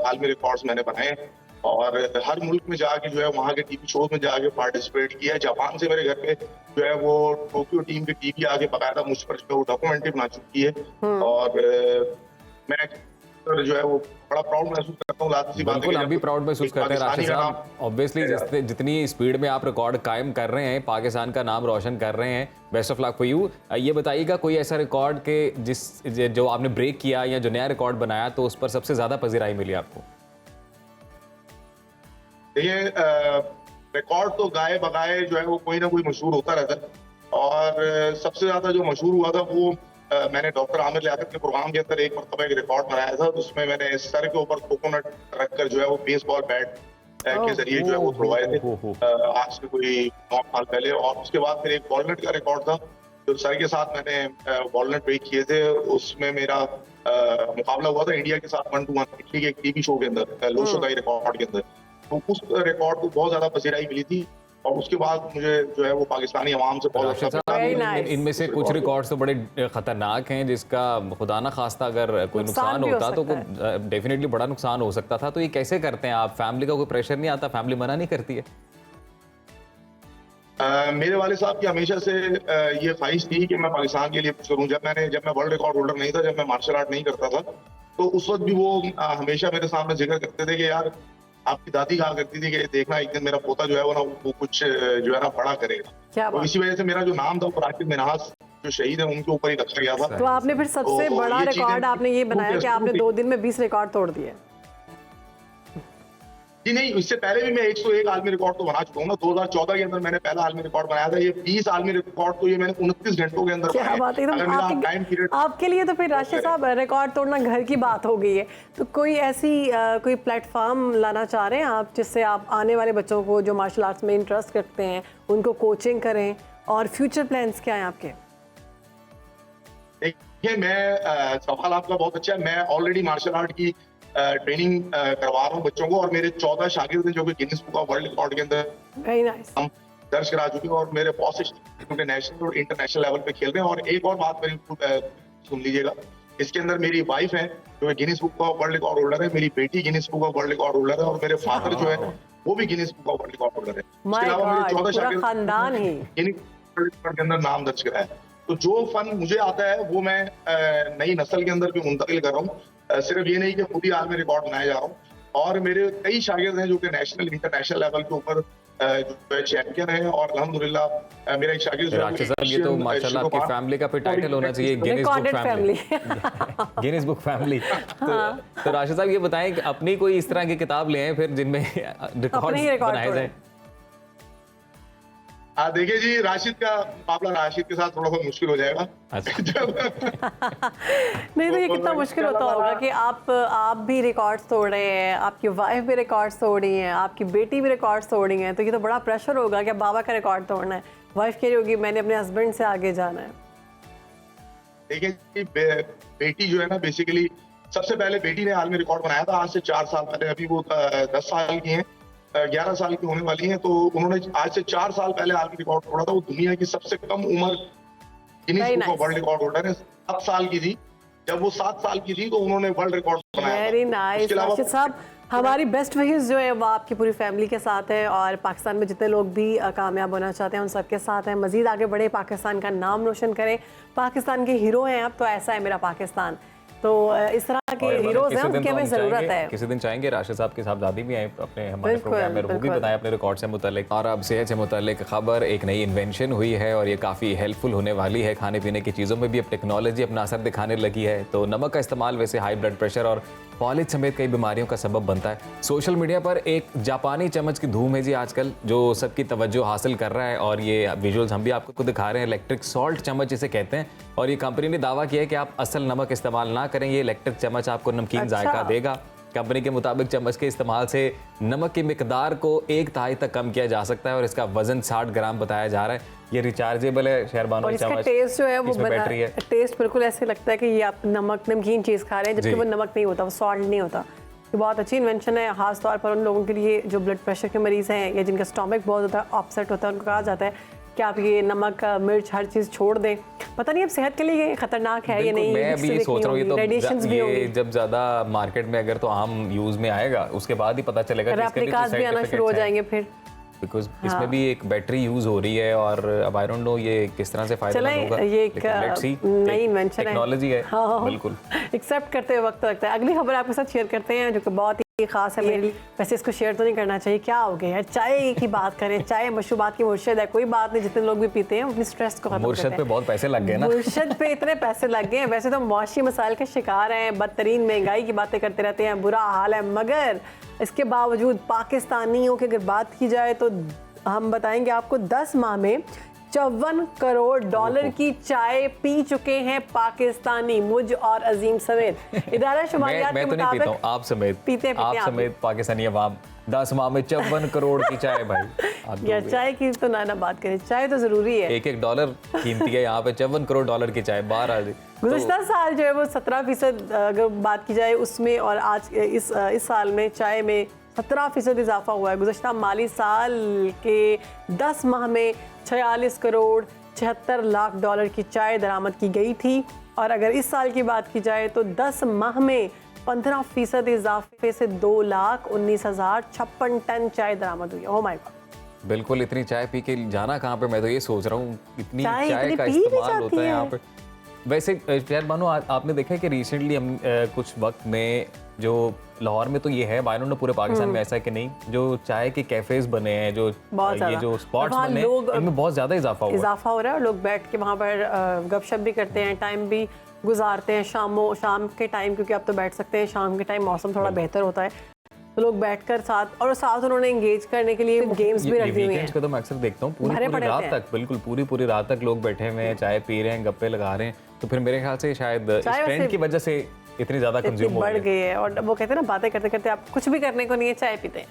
आलमी रिकॉर्ड्स मैंने बनाए हैं और हर मुल्क में जाके जो है वहाँ के टीवी शोज में जाके पार्टिसिपेट किया है। जापान से मेरे घर पे जो है वो टोक्यो टीम की टीवी आगे बकायदा मुझ पर जो है वो डॉक्यूमेंट्री बना चुकी है और मैं जो है वो बड़ा प्राउड महसूस करता हूँ। लास्ट सी बात है बिल्कुल, कि हम भी जब प्राउड महसूस एक करते हैं राशिद पाकिस्तानी का साहब। नाम- ऑब्वियसली जितनी स्पीड में आप रिकॉर्ड कायम कर रहे हैं, पाकिस्तान का नाम रोशन कर रहे हैं, best of luck for you. ये बताइएगा कोई ऐसा रिकॉर्ड के जो आपने ब्रेक किया या जो नया रिकॉर्ड बनाया तो उस पर सबसे ज्यादा पजीराई मिली आपको? देखिए रिकॉर्ड तो गाए बगाए जो है वो कोई ना कोई मशहूर होता रहता है और सबसे ज्यादा जो मशहूर हुआ था वो मैंने डॉक्टर आमिर लियाकत के प्रोग्राम के अंदर एक मरतबा एक रिकॉर्ड बनाया था। उसमें मैंने सर के ऊपर कोकोनट रखकर जो है वो बेसबॉल बैट के जरिए जो है वो छुड़वाए थे आज से कोई 9 साल पहले। और उसके बाद फिर एक वॉलनट का रिकॉर्ड था जो सर के साथ मैंने वॉलनट ब्रेक किए थे। उसमें मेरा मुकाबला हुआ था इंडिया के साथ 1-1 इटली के एक टीवी शो के अंदर, लो शो का रिकॉर्ड के अंदर। तो उस रिकॉर्ड को बहुत ज्यादा पसीराई मिली थी और उसके बाद मुझे जो है वो पाकिस्तानी अवाम से बहुत राशिद अच्छा साहब, इनमें से कुछ रिकॉर्ड्स तो बड़े खतरनाक हैं जिसका खुदा ना खास्ता अगर कोई नुकसान भी हो होता तो सकता डेफिनेटली बड़ा नुकसान हो सकता था। तो ये कैसे करते हैं आप? फैमिली का कोई प्रेशर नहीं आता? फैमिली मना नहीं करती है? मेरे वाले साहब की हमेशा से ये ख्वाहिश थी कि मैं पाकिस्तान के लिए कुछ करूं। जब मैं वर्ल्ड रिकॉर्ड होल्डर नहीं था, जब मैं मार्शल आर्ट नहीं करता था, तो उस वक्त भी वो हमेशा मेरे सामने जिक्र करते थे कि यार आपकी दादी कहा करती थी कि देखना एक दिन मेरा पोता जो है वो ना वो कुछ जो है ना बड़ा करेगा। क्या तो बात। इसी वजह से मेरा जो नाम था वो राशिद मिन्हास जो शहीद है उनके ऊपर ही रखा गया था। तो आपने फिर सबसे तो बड़ा ये चीजें रिकॉर्ड आपने ये बनाया कि आपने 2 दिन में 20 रिकॉर्ड तोड़ दिए। जी नहीं, इससे पहले भी मैं 101 आलमी रिकॉर्ड तो बना चुका हूँ ना। 2014 के अंदर मैंने पहला आलमी रिकॉर्ड बनाया था। ये 20 आलमी रिकॉर्ड तो ये मैंने 29 घंटों के अंदर क्या बनाए। बात है, अगर मेरा एकदम टाइम पीरियड आपके लिए तो फिर राशिद साहब रिकॉर्ड तोड़ना घर की बात हो गई है। तो कोई ऐसी कोई प्लेटफॉर्म लाना चाह रहे हैं आप जिससे आप आने वाले बच्चों को जो मार्शल आर्ट्स में इंटरेस्ट रखते हैं उनको कोचिंग करें, और फ्यूचर प्लान्स क्या हैं आपके? देखिए मैं सवाल आपका बहुत अच्छा है। मैं ऑलरेडी मार्शल आर्ट की ट्रेनिंग करवा रहा हूँ बच्चों को और मेरे 14 शागिर्द हैं जो कि Guinness book of world record के अंदर वेरी नाइस। हम दर्ज करा चुके हैं और मेरे बहुत से क्योंकि नेशनल और इंटरनेशनल लेवल पे खेल रहे हैं। और एक और बात मेरी सुन लीजिएगा, इसके अंदर मेरी वाइफ है जो Guinness book of world record holder है, मेरी बेटी Guinness book of world record holder है और मेरे फादर जो है वो भी Guinness book of world record holder है। माय गॉड, पूरा खानदान ही गिनीज वर्ल्ड रिकॉर्ड के अंदर नाम दर्ज करा है। तो जो फन मुझे आता है वो मैं नई नस्ल के अंदर भी मुंतकिल कर रहा हूँ। सिर्फ ये नहीं कि खुद ही आलमी रिकॉर्ड बनाया जा रहा हूँ। और मेरे कई शागिर्द हैं जो कि नेशनल इंटरनेशनल लेवल के ऊपर जो चैंपियन है और अल्हम्दुलिल्लाह मेरा एक शागिर्द राशिद साहब, ये तो माशाल्लाह आपकी फैमिली का फिर टाइटल होना चाहिए Guinness book recorded family. Family. Guinness book family. तो राशिद साहब ये बताएं कि अपनी कोई इस तरह की किताब ले आए फिर जिनमें रिकॉर्ड रिकॉर्ड बनाए जाएं। देखिए जी, राशिद का मुकाबला राशिद के साथ थोड़ा सा मुश्किल हो जाएगा। नहीं तो ये कितना मुश्किल होता होगा कि आप भी रिकॉर्ड्स तोड़ रहे हैं, आपकी वाइफ भी रिकॉर्ड्स तोड़ रही है, आपकी बेटी भी रिकॉर्ड्स तोड़ रही है, तो ये तो बड़ा प्रेशर होगा कि बाबा का रिकॉर्ड तोड़ना है। वाइफ कह रही होगी मैंने अपने हस्बैंड से आगे जाना है। देखिए बेटी जो है ना बेसिकली सबसे पहले बेटी ने आलमी रिकॉर्ड बनाया था आज से 4 साल पहले। अभी वो 10 साल की हैं, 11 साल की होने वाली हैं। तो उन्होंने आज से 4 साल पहले आलमी रिकॉर्ड तोड़ा था। वो दुनिया की सबसे कम उम्र Guinness book of world record holder है। 7 साल की थी। जब वो 7 साल की थी तो उन्होंने वर्ल्ड रिकॉर्ड बनाया। वेरी नाइस राशिद साहब, हमारी बेस्ट विशेस जो है वो आपकी पूरी फैमिली के साथ है और पाकिस्तान में जितने लोग भी कामयाब होना चाहते हैं उन सबके साथ हैं। मजीद आगे बढ़े, पाकिस्तान का नाम रोशन करें। पाकिस्तान के हीरो हैं आप, तो ऐसा है मेरा पाकिस्तान। तो इस तरह के हीरोज हैं उनकी हमें जरूरत है। किसी दिन चाहेंगे राशिद साहब के साहबजादी भी आए अपने हमारे प्रोग्राम में, वो भी बताएं अपने रिकॉर्ड से मुतालिक। और अब सेहत से मुतालिक खबर, एक नई इन्वेंशन हुई है और ये काफ़ी हेल्पफुल होने वाली है। खाने पीने की चीज़ों में भी अब टेक्नोलॉजी अपना असर दिखाने लगी है। तो नमक का इस्तेमाल वैसे हाई ब्लड प्रेशर और फॉलेज समेत कई बीमारियों का सबब बनता है। सोशल मीडिया पर एक जापानी चम्मच की धूम है जी आजकल, जो सबकी तवज्जो हासिल कर रहा है। और ये विजुअल्स हम भी आपको दिखा रहे हैं। इलेक्ट्रिक सॉल्ट चम्मच इसे कहते हैं और ये कंपनी ने दावा किया है कि आप असल नमक इस्तेमाल ना करें, ये इलेक्ट्रिक चम्मच आपको नमकीन जायका देगा। कंपनी के मुताबिक चम्मच के इस्तेमाल से नमक की मिकदार को 1/3 तक कम किया जा सकता है और इसका वजन 60 ग्राम बताया जा रहा है। ये रिचार्जेबल है शहरबानो और इसका चम्मच, टेस्ट जो है वो बैटरी है। टेस्ट बिल्कुल ऐसे लगता है कि ये आप नमकीन चीज़ खा रहे हैं, जबकि वो नमक नहीं होता, वो सॉल्ट नहीं होता। ये बहुत अच्छी इन्वेंशन है, खास तौर पर उन लोगों के लिए जो ब्लड प्रेशर के मरीज़ हैं या जिनका स्टमक बहुत ज़्यादा अपसेट होता है। उनको कहा जाता है कि आप ये नमक मिर्च हर चीज़ छोड़ दें। पता नहीं अब सेहत के लिए ये खतरनाक है या नहीं। मैं अभी ये सोच रहा हूँ, ये तो रेडिएशंस भी होंगी। जब ज़्यादा मार्केट में अगर तो आम यूज़ में आएगा उसके बाद ही पता चलेगा कि इसके भी रेप्लिकास भी आना शुरू हो जाएंगे फिर, बिकॉज इसमें भी एक बैटरी यूज हो रही है और अब आई डोंट नो ये किस तरह से फायदेमंद होगा। ये एक नई इन्वेंशन है, टेक्नोलॉजी है। हाँ, बिल्कुल एक्सेप्ट करते हुए वक्त लगता है। अगली खबर आपके साथ शेयर करते हैं जो कि बहुत ही खास है मेरे लिए। वैसे इसको शेयर तो नहीं करना चाहिए, क्या हो गया यार, चाय की बात करें, चाय मशरूबात की मुर्शद है, कोई बात नहीं, जितने लोग भी पीते हैं अपनी स्ट्रेस को खत्म करते मुर्शद हैं। पे बहुत पैसे लग गए ना, मुर्शद पे इतने पैसे लग गए हैं। वैसे तो मुआशी मसाइल के शिकार हैं, बदतरीन महंगाई की बातें करते रहते हैं, बुरा हाल है, मगर इसके बावजूद पाकिस्तानियों की अगर बात की जाए तो हम बताएंगे आपको 10 माह में 54 करोड़ डॉलर की चाय पी चुके हैं पाकिस्तानी, मुझ और अजीम समेत। इदारा शुमारियात के मैं तो नहीं पीता हूँ, मुताबिक आप समेत पीते आप समेत पाकिस्तानी अवाम 10 माह में 54 करोड़ की चाय भाई। यार चाय की तो ना बात करें, चाय तो जरूरी है। एक डॉलर कीमती है, यहाँ पे 54 करोड़ डॉलर की चाय बाहर आ गई। गुज़श्ता साल जो है वो 17% अगर बात की जाए उसमें, और आज इस साल में चाय में 17% इजाफा हुआ है। गुज़श्ता माली साल के 10 माह में 46 करोड़ 76 लाख डॉलर की चाय दरामद की गई थी, और अगर इस साल की बात की जाए तो 10 माह में 15% इजाफे से 2,19,056 टन चाय दरामद हुई। ओह माय गॉड, बिल्कुल इतनी चाय पी के जाना कहाँ पे, मैं तो ये सोच रहा हूँ इतनी चाय चाय का पी भी इस्तेमाल होता है यहाँ जाती पे। वैसे शायद मानो आपने देखा है कि रिसेंटली हम कुछ वक्त में जो लाहौर में तो ये है, आई डोंट नो पूरे पाकिस्तान में ऐसा है कि नहीं, जो चाय के कैफेज बने हैं, जो ये जो स्पॉट्स बने हैं, इनमें बहुत ज्यादा इजाफा हो रहा है और लोग बैठ के वहाँ पर गपशप भी करते हैं, टाइम भी गुजारते हैं शाम के टाइम, क्योंकि आप तो बैठ सकते हैं शाम के टाइम, मौसम थोड़ा बेहतर होता है तो लोग बैठकर साथ उन्होंने एंगेज करने के लिए गेम्स भी रखी हुई हैं। तो मैं अक्सर देखता हूँ पूरी रात तक, बिल्कुल पूरी रात तक लोग बैठे हुए हैं, चाय पी रहे हैं, गप्पे लगा रहे हैं। तो फिर मेरे ख्याल से शायद इस ट्रेंड की वजह से इतनी ज्यादा कंज्यूम बढ़ गई है। और वो कहते हैं ना, बातें करते करते आप कुछ भी करने को नहीं है, चाय पीते हैं,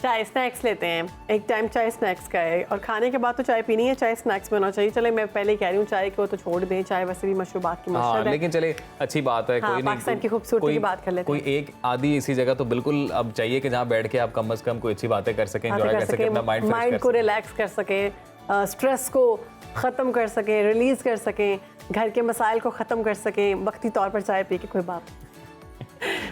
चाय स्नैक्स लेते हैं। एक टाइम चाय स्नैक्स का है और खाने के बाद तो चाय पीनी है, चाय स्नैक्स में होना चाहिए। चले मैं पहले कह रही हूँ चाय को तो छोड़ दें, चाय वैसे भी मशरूबात की मशरूब है, लेकिन चले अच्छी बात है। कोई पाकिस्तान की खूबसूरती की बात कर लेते हैं। कोई एक आधी इसी जगह तो बिल्कुल अब चाहिए कि जहाँ बैठ के आप कम से कम कोई अच्छी बातें कर सकें, एंजॉय कर सकें, अपना माइंड को रिलैक्स कर सकें, स्ट्रेस को ख़त्म कर सकें, रिलीज कर सकें, घर के मसाइल को ख़त्म कर सकें, वक्ती तौर पर चाय पी के। कोई बात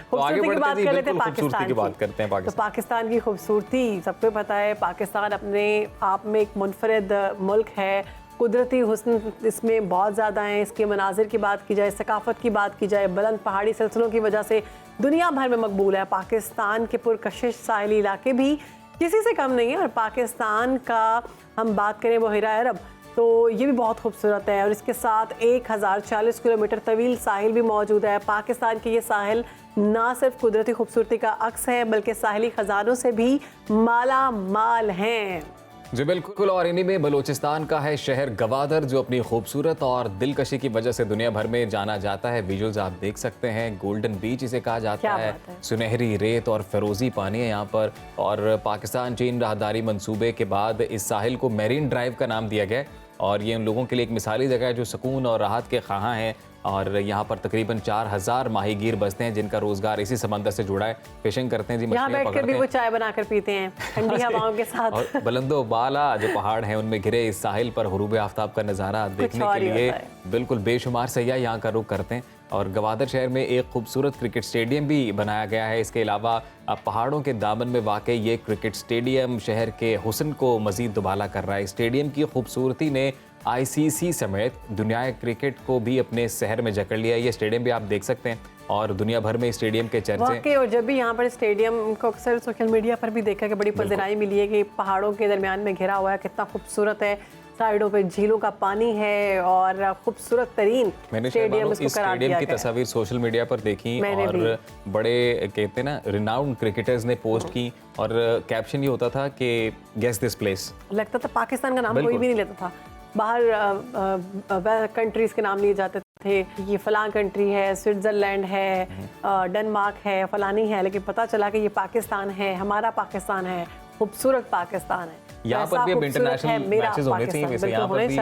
खूबसूरती की बात कर लेते हैं, पाकिस्तान की बात करते हैं। तो पाकिस्तान की खूबसूरती सबको पता है, पाकिस्तान अपने आप में एक मुनफरिद मुल्क है, कुदरती हुस्न इसमें बहुत ज़्यादा है। इसके मनाजिर की बात की जाए, सकाफत की बात की जाए, बुलंद पहाड़ी सिलसिलों की वजह से दुनिया भर में मकबूल है। पाकिस्तान के पुरकशिश साहिली इलाके भी किसी से कम नहीं है, और पाकिस्तान का हम बात करें बहिरा अरब तो ये भी बहुत खूबसूरत है, और इसके साथ 1040 किलोमीटर तवील साहिल भी मौजूद है। पाकिस्तान के ये साहिल ना सिर्फ कुदरती खूबसूरती का अक्स है बल्कि साहिली खजानों से भी माला माल हैं। जी बिल्कुल, और इन्हीं में बलूचिस्तान का है शहर गवादर, जो अपनी खूबसूरत और दिलकशी की वजह से दुनिया भर में जाना जाता है। विजुअल्स आप देख सकते हैं, गोल्डन बीच इसे कहा जाता है, सुनहरी रेत और फिरोजी पानी है यहाँ पर। और पाकिस्तान चीन राहदारी मंसूबे के बाद इस साहिल को मैरीन ड्राइव का नाम दिया गया, और ये उन लोगों के लिए एक मिसाली जगह है जो सुकून और राहत के ख़्वाहां हैं। और यहाँ पर तकरीबन 4000 माहीगीर बसते हैं जिनका रोजगार इसी समंदर से जुड़ा है, फिशिंग करते हैं जी, यहाँ बैठकर भी वो चाय बनाकर पीते हैं ठंडी हवाओं के साथ। और बुलंदो बाला जो पहाड़ हैं उनमें घिरे इस साहिल पर हुरूब आफ्ताब का नज़ारा देखने के लिए बिल्कुल बेशुमार सैयाह यहाँ का रुख करते हैं। और गवादर शहर में एक खूबसूरत क्रिकेट स्टेडियम भी बनाया गया है। इसके अलावा पहाड़ों के दामन में वाक़ ये क्रिकेट स्टेडियम शहर के हुस्न को मज़ीद दुबाला कर रहा है। स्टेडियम की खूबसूरती ने ICC समेत दुनिया क्रिकेट को भी अपने शहर में जकड़ लिया। ये स्टेडियम भी आप देख सकते हैं, और दुनिया भर में स्टेडियम के चर्चे। और जब भी यहाँ पर स्टेडियम को अक्सर सोशल मीडिया पर भी देखा कि बड़ी पजराई मिली है कि पहाड़ों के दरमियान में घिरा हुआ है, कितना खूबसूरत है, साइडों पे झीलों का पानी है और खूबसूरत तरीन स्टेडियम की तस्वीर सोशल मीडिया पर देखी, और बड़े कहते हैं ना रिनाउंड क्रिकेटर्स ने पोस्ट की, और कैप्शन ये होता था कि गेस दिस प्लेस। लगता था पाकिस्तान का नाम कोई भी नहीं लेता था, बाहर कंट्रीज के नाम लिए जाते थे, ये फलां कंट्री है, स्विट्जरलैंड है, डेनमार्क है, फलानी है, लेकिन पता चला कि ये पाकिस्तान है, हमारा पाकिस्तान है, खूबसूरत पाकिस्तान है। यहाँ पर भी अब इंटरनेशनल मैचेस होने चाहिए, वैसे यहाँ पर भी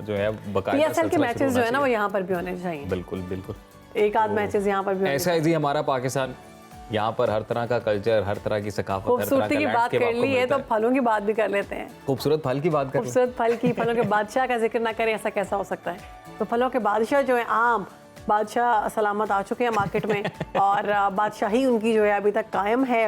जो है बकायदा PSL के मैचेस जो है ना वो यहाँ पर भी होने चाहिए। बिल्कुल बिल्कुल, एक आध मैचेस यहाँ पर भी ऐसा है जी हमारा पाकिस्तान, यहाँ पर हर तरह का कल्चर, हर तरह की सकाफत, हर तरह खूबसूरती का की बात लैंडस्केप कर आपको ली है मिलता तो फलों की बात भी कर लेते हैं। खूबसूरत फल की बात करें। खूबसूरत फल की, फलों के बादशाह का जिक्र ना करें, ऐसा कैसा हो सकता है। तो फलों के बादशाह जो है आम, बादशाह सलामत आ चुके हैं मार्केट में और बादशाही उनकी जो है अभी तक कायम है।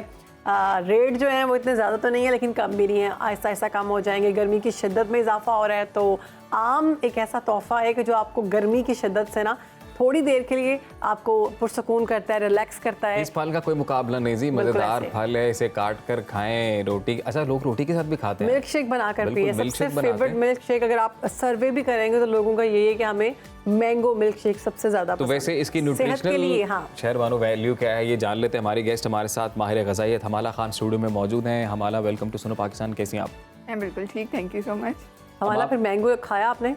रेट जो है वो इतने ज़्यादा तो नहीं है लेकिन कम भी नहीं है, आहिस्ता आहिस्ता कम हो जाएंगे। गर्मी की शिद्दत में इजाफा हो रहा है तो आम एक ऐसा तोहफा है कि जो आपको गर्मी की शिद्दत से ना थोड़ी देर के लिए आपको पुरसकून करता है, रिलैक्स करता है। इस फल का कोई मुकाबला नहीं जी, बिल्कुल मजेदार ऐसे। फल है, इसे काट कर खाएं। रोटी, अच्छा लोग रोटी के साथ भी खाते हैं। मिल्क शेक बनाकर बिल्कुल, पिए, मिल्क सबसे शेक बनाते फेवरेट हैं। मिल्क शेक अगर आप सर्वे भी करेंगे तो लोगों का यही है कि हमें मैंगो मिल्क शेक सबसे ज्यादा तो पसंद वैसे है। इसकी सेहत के न्यूट्रिशनल लिए हाँ शहरबानो वैल्यू क्या है ये जान लेते हैं। हमारी गेस्ट हमारे साथ माहिर ग़ज़ाइयत हमाला खान स्टूडियो में मौजूद हैं। हमाला, वेलकम टू सुनो पाकिस्तान, कैसी हैं आप? मैं बिल्कुल ठीक, थैंक यू सो मच। हमारा फिर मैंगो खाया आपने?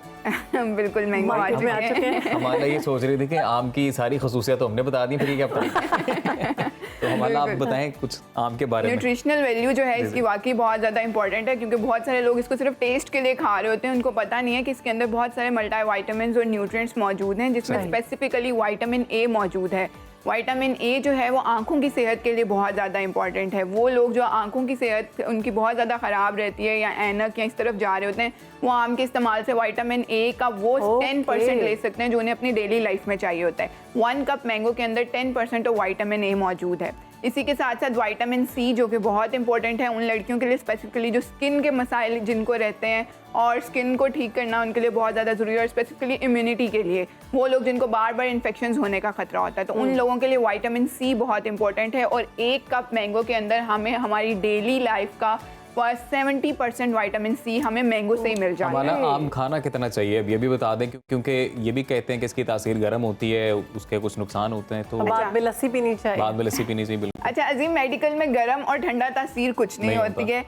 बिल्कुल मैंगो आ मार्केट में आ चुके हैं। हमारा ये सोच रही थी कि आम की सारी खसूसियात तो हमने बता दी, फिर ये क्या बताएं? तो हमारा आप बताएं कुछ आम के बारे में। न्यूट्रिशनल वैल्यू जो है इसकी वाकई बहुत ज़्यादा इंपॉर्टेंट है, क्योंकि बहुत सारे लोग इसको सिर्फ टेस्ट के लिए खा रहे होते हैं। उनको पता नहीं है कि इसके अंदर बहुत सारे मल्टी वाइटामिन और न्यूट्रिएंट्स मौजूद हैं, जिसमें स्पेसिफिकली विटामिन ए मौजूद है। विटामिन ए जो है वो आंखों की सेहत के लिए बहुत ज़्यादा इंपॉर्टेंट है। वो लोग जो आंखों की सेहत उनकी बहुत ज़्यादा ख़राब रहती है या ऐनक या इस तरफ जा रहे होते हैं, वो आम के इस्तेमाल से विटामिन ए का वो 10% ले सकते हैं जो उन्हें अपनी डेली लाइफ में चाहिए होता है। 1 कप मैंगो के अंदर 10% ऑफ विटामिन ए मौजूद है। इसी के साथ साथ विटामिन सी जो कि बहुत इंपॉर्टेंट है उन लड़कियों के लिए, स्पेसिफिकली जो स्किन के मसाइल जिनको रहते हैं और स्किन को ठीक करना उनके लिए बहुत ज़्यादा ज़रूरी है, और स्पेसिफिकली इम्यूनिटी के लिए, वो लोग जिनको बार बार इन्फेक्शंस होने का खतरा होता है, तो उन लोगों के लिए विटामिन सी बहुत इंपॉर्टेंट है। और 1 कप मैंगो के अंदर हमें हमारी डेली लाइफ का 70% विटामिन सी हमें मैंगो से ही मिल जाता हमारा है। आम खाना कितना चाहिए अब ये भी बता दें, क्योंकि ये भी कहते हैं कि इसकी तासीर गर्म होती है, उसके कुछ नुकसान होते हैं, तो बाद में लस्सी पीनी चाहिए। बाद में लस्सी पीनी चाहिए। बिल्कुल अच्छा अजीम, मेडिकल में गर्म और ठंडा तासीर कुछ नहीं नहीं होती है।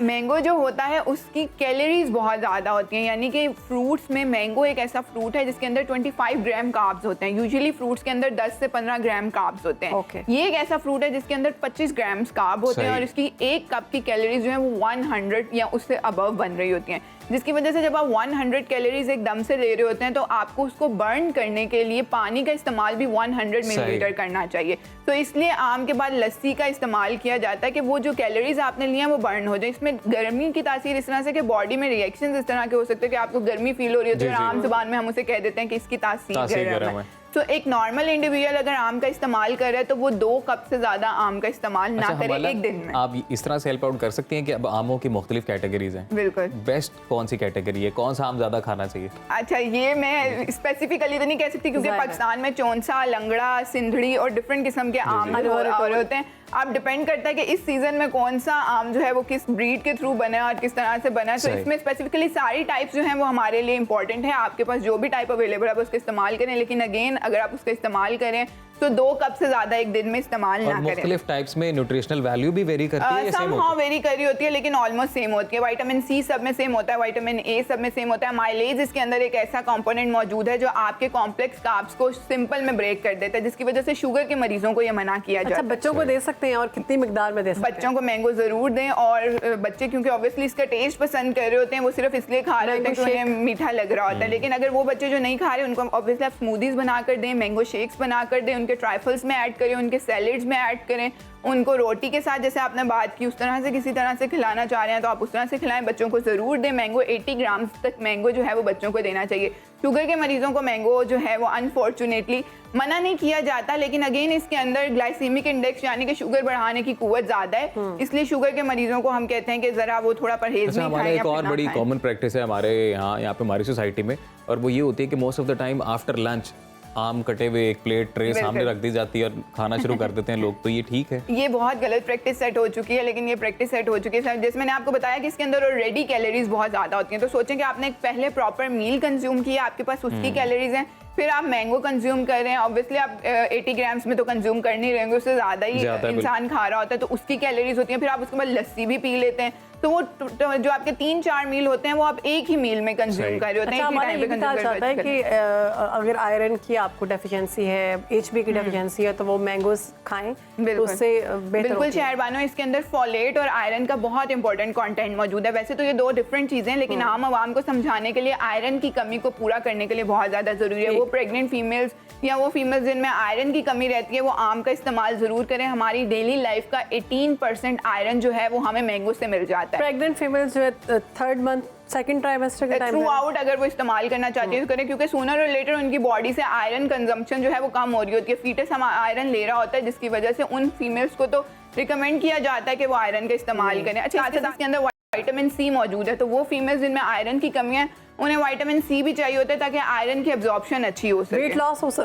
मैंगो जो होता है उसकी कैलोरीज बहुत ज़्यादा होती हैं, यानी कि फ्रूट्स में मैंगो एक ऐसा फ्रूट है जिसके अंदर 25 ग्राम कार्ब्स होते हैं। यूजुअली फ्रूट्स के अंदर 10 से 15 ग्राम कार्ब्स होते हैं। Okay. ये एक ऐसा फ्रूट है जिसके अंदर 25 ग्राम कार्ब होते हैं सही। और इसकी 1 कप की कैलोरीज जो है वो 100 या उससे अबव बन रही होती हैं, जिसकी वजह से जब आप 100 कैलोरीज एकदम से ले रहे होते हैं तो आपको उसको बर्न करने के लिए पानी का इस्तेमाल भी 100 मिलीलीटर करना चाहिए। तो इसलिए आम के बाद लस्सी का इस्तेमाल किया जाता है कि वो जो कैलोरीज आपने लिया है वो बर्न हो जाए। इसमें गर्मी की तासीर इस तरह से कि बॉडी में रिएक्शंस इस तरह के हो सकते हैं कि आपको गर्मी फील हो रही होती है और आम जुबान में हम उसे कह देते हैं कि इसकी तासीर गर्म है। तो एक नॉर्मल इंडिविजुअल अगर आम का इस्तेमाल कर रहा है तो वो 2 कप से ज़्यादा आम का इस्तेमाल ना करे हमारा, एक दिन में। आप इस तरह से हेल्प आउट कर सकती हैं कि अब आमों की मुख्तलिफ कैटेगरीज हैं, बिल्कुल। बेस्ट कौन सी कैटेगरी है, कौन सा आम ज्यादा खाना चाहिए? अच्छा, ये मैं स्पेसिफिकली तो नहीं कह सकती क्योंकि पाकिस्तान में चौंसा, लंगड़ा, सिंधड़ी और डिफरेंट किस्म के आम और होते हैं। अब डिपेंड करता है कि इस सीजन में कौन सा आम जो है वो किस ब्रीड के थ्रू बना है और किस तरह से बना है। तो इसमें स्पेसिफिकली सारी टाइप्स जो हैं वो हमारे लिए इंपॉर्टेंट है। आपके पास जो भी टाइप अवेलेबल है आप उसका इस्तेमाल करें, लेकिन अगेन अगर आप उसका इस्तेमाल करें तो 2 कप से ज्यादा एक दिन में इस्तेमाल ना करें। मुख्तलिफ टाइप्स में न्यूट्रिशनल वैल्यू भी वेरी करती है या सेम होती है? वेरी करी होती है लेकिन ऑलमोस्ट सेम होती है। विटामिन सी सब में सेम होता है, विटामिन ए सब में सेम होता है। माइलेज इसके अंदर एक ऐसा कंपोनेंट मौजूद है जो आपके कॉम्प्लेक्स कार्ब्स को सिंपल में ब्रेक कर देता है, जिसकी वजह से शुगर के मरीजों को ये मना किया जाता है। अच्छा, बच्चों को दे सकते हैं और कितनी मिकदार में दे सकते हैं? बच्चों को मैंगो जरूर दें, और बच्चे क्योंकि ऑब्वियसली इसका टेस्ट पसंद कर रहे होते हैं, वो सिर्फ इसलिए खा रहे होते हैं कि उन्हें मीठा लग रहा होता है। लेकिन अगर वो बच्चे जो नहीं खा रहे उनको ऑब्वियसली आप स्मूदीज बनाकर दें, मैंगो शेक्स बनाकर दें, उनके ट्राइफल्स में ऐड करें, उनके सैलेड्स में ऐड करें, उनको रोटी के साथ जैसे आपने बात की उस तरह से किसी तरह से खिलाना चाह रहे हैं तो आप उस तरह से खिलाएं। बच्चों को ज़रूर दें मैंगो। 80 ग्राम तक मैंगो जो है वो बच्चों को देना चाहिए। शुगर के मरीजों को मैंगो जो है वो अनफॉर्चुनेटली मना नहीं किया जाता, लेकिन अगेन इसके अंदर ग्लाइसीमिक इंडेक्स यानी कि शुगर बढ़ाने की कुव्वत ज़्यादा है, इसलिए शुगर के मरीजों को हम कहते हैं कि ज़रा वो थोड़ा परहेज में खाएं। एक और बड़ी कॉमन प्रैक्टिस है हमारे यहाँ पे हमारी सोसाइटी में, और वो ये होती है कि most of the time after lunch आम कटे हुए एक प्लेट ट्रे सामने रख दी जाती है और खाना शुरू कर देते हैं लोग, तो ये ठीक है? ये बहुत गलत प्रैक्टिस सेट हो चुकी है, लेकिन ये प्रैक्टिस सेट हो चुकी है जैसे मैंने आपको बताया कि इसके अंदर ऑलरेडी कैलोरीज बहुत ज़्यादा होती हैं। तो सोचें कि आपने एक पहले प्रॉपर मील कंज्यूम किया, आपके पास उसकी कैलोरीज हैं, फिर आप मैंगो कंज्यूम कर रहे हैं। ऑब्वियसली आप 80 ग्राम्स में तो कंज्यूम कर नहीं रहेंगे, उससे ज़्यादा ही इंसान खा रहा होता है, तो उसकी कैलोरीज होती हैं। फिर आप उसके बाद लस्सी भी पी लेते हैं, तो वो जो आपके 3-4 मील होते हैं वो आप एक ही मील में कंज्यूम कर रहे होते हैं। हमारा ये भी कहा जाता है कि अगर आयरन की आपको डेफिशिएंसी है, HB की डेफिशिएंसी है, तो वो मैंगोस खाएं, तो उससे बेहतर। बिल्कुल शहरबानो, इसके अंदर फॉलेट और आयरन का बहुत इंपॉर्टेंट कंटेंट मौजूद है। वैसे तो ये 2 डिफरेंट चीज़ें हैं, लेकिन आम आवाम को समझाने के लिए आयरन की कमी को पूरा करने के लिए बहुत ज़्यादा ज़रूरी है। वो प्रेग्नेंट फीमेल्स या वो फीमेल्स जिनमें आयरन की कमी रहती है वो आम का इस्तेमाल ज़रूर करें। हमारी डेली लाइफ का 18% आयरन जो है वो हमें मैंगो से मिल जाता है। प्रेग्नेंट फीमेल्स जो है 3rd मंथ 2nd ट्राइमेस्टर के टाइम थ्रू आउट अगर वो इस्तेमाल करना चाहती है तो करें, क्योंकि सूनर और लेटर उनकी बॉडी से आयरन कंजम्पशन जो है वो कम हो रही होती है। फीटस हम आयरन ले रहा होता है, जिसकी वजह से उन फीमेल्स को तो रिकमेंड किया जाता है कि वो आयरन का इस्तेमाल करें। अच्छा, इसके अंदर विटामिन सी मौजूद है, तो वो फीमेल्स जिनमें आयरन की कमी है उन्हें विटामिन सी भी चाहिए होता है ताकि आयरन की एब्जॉर्प्शन अच्छी हो सके।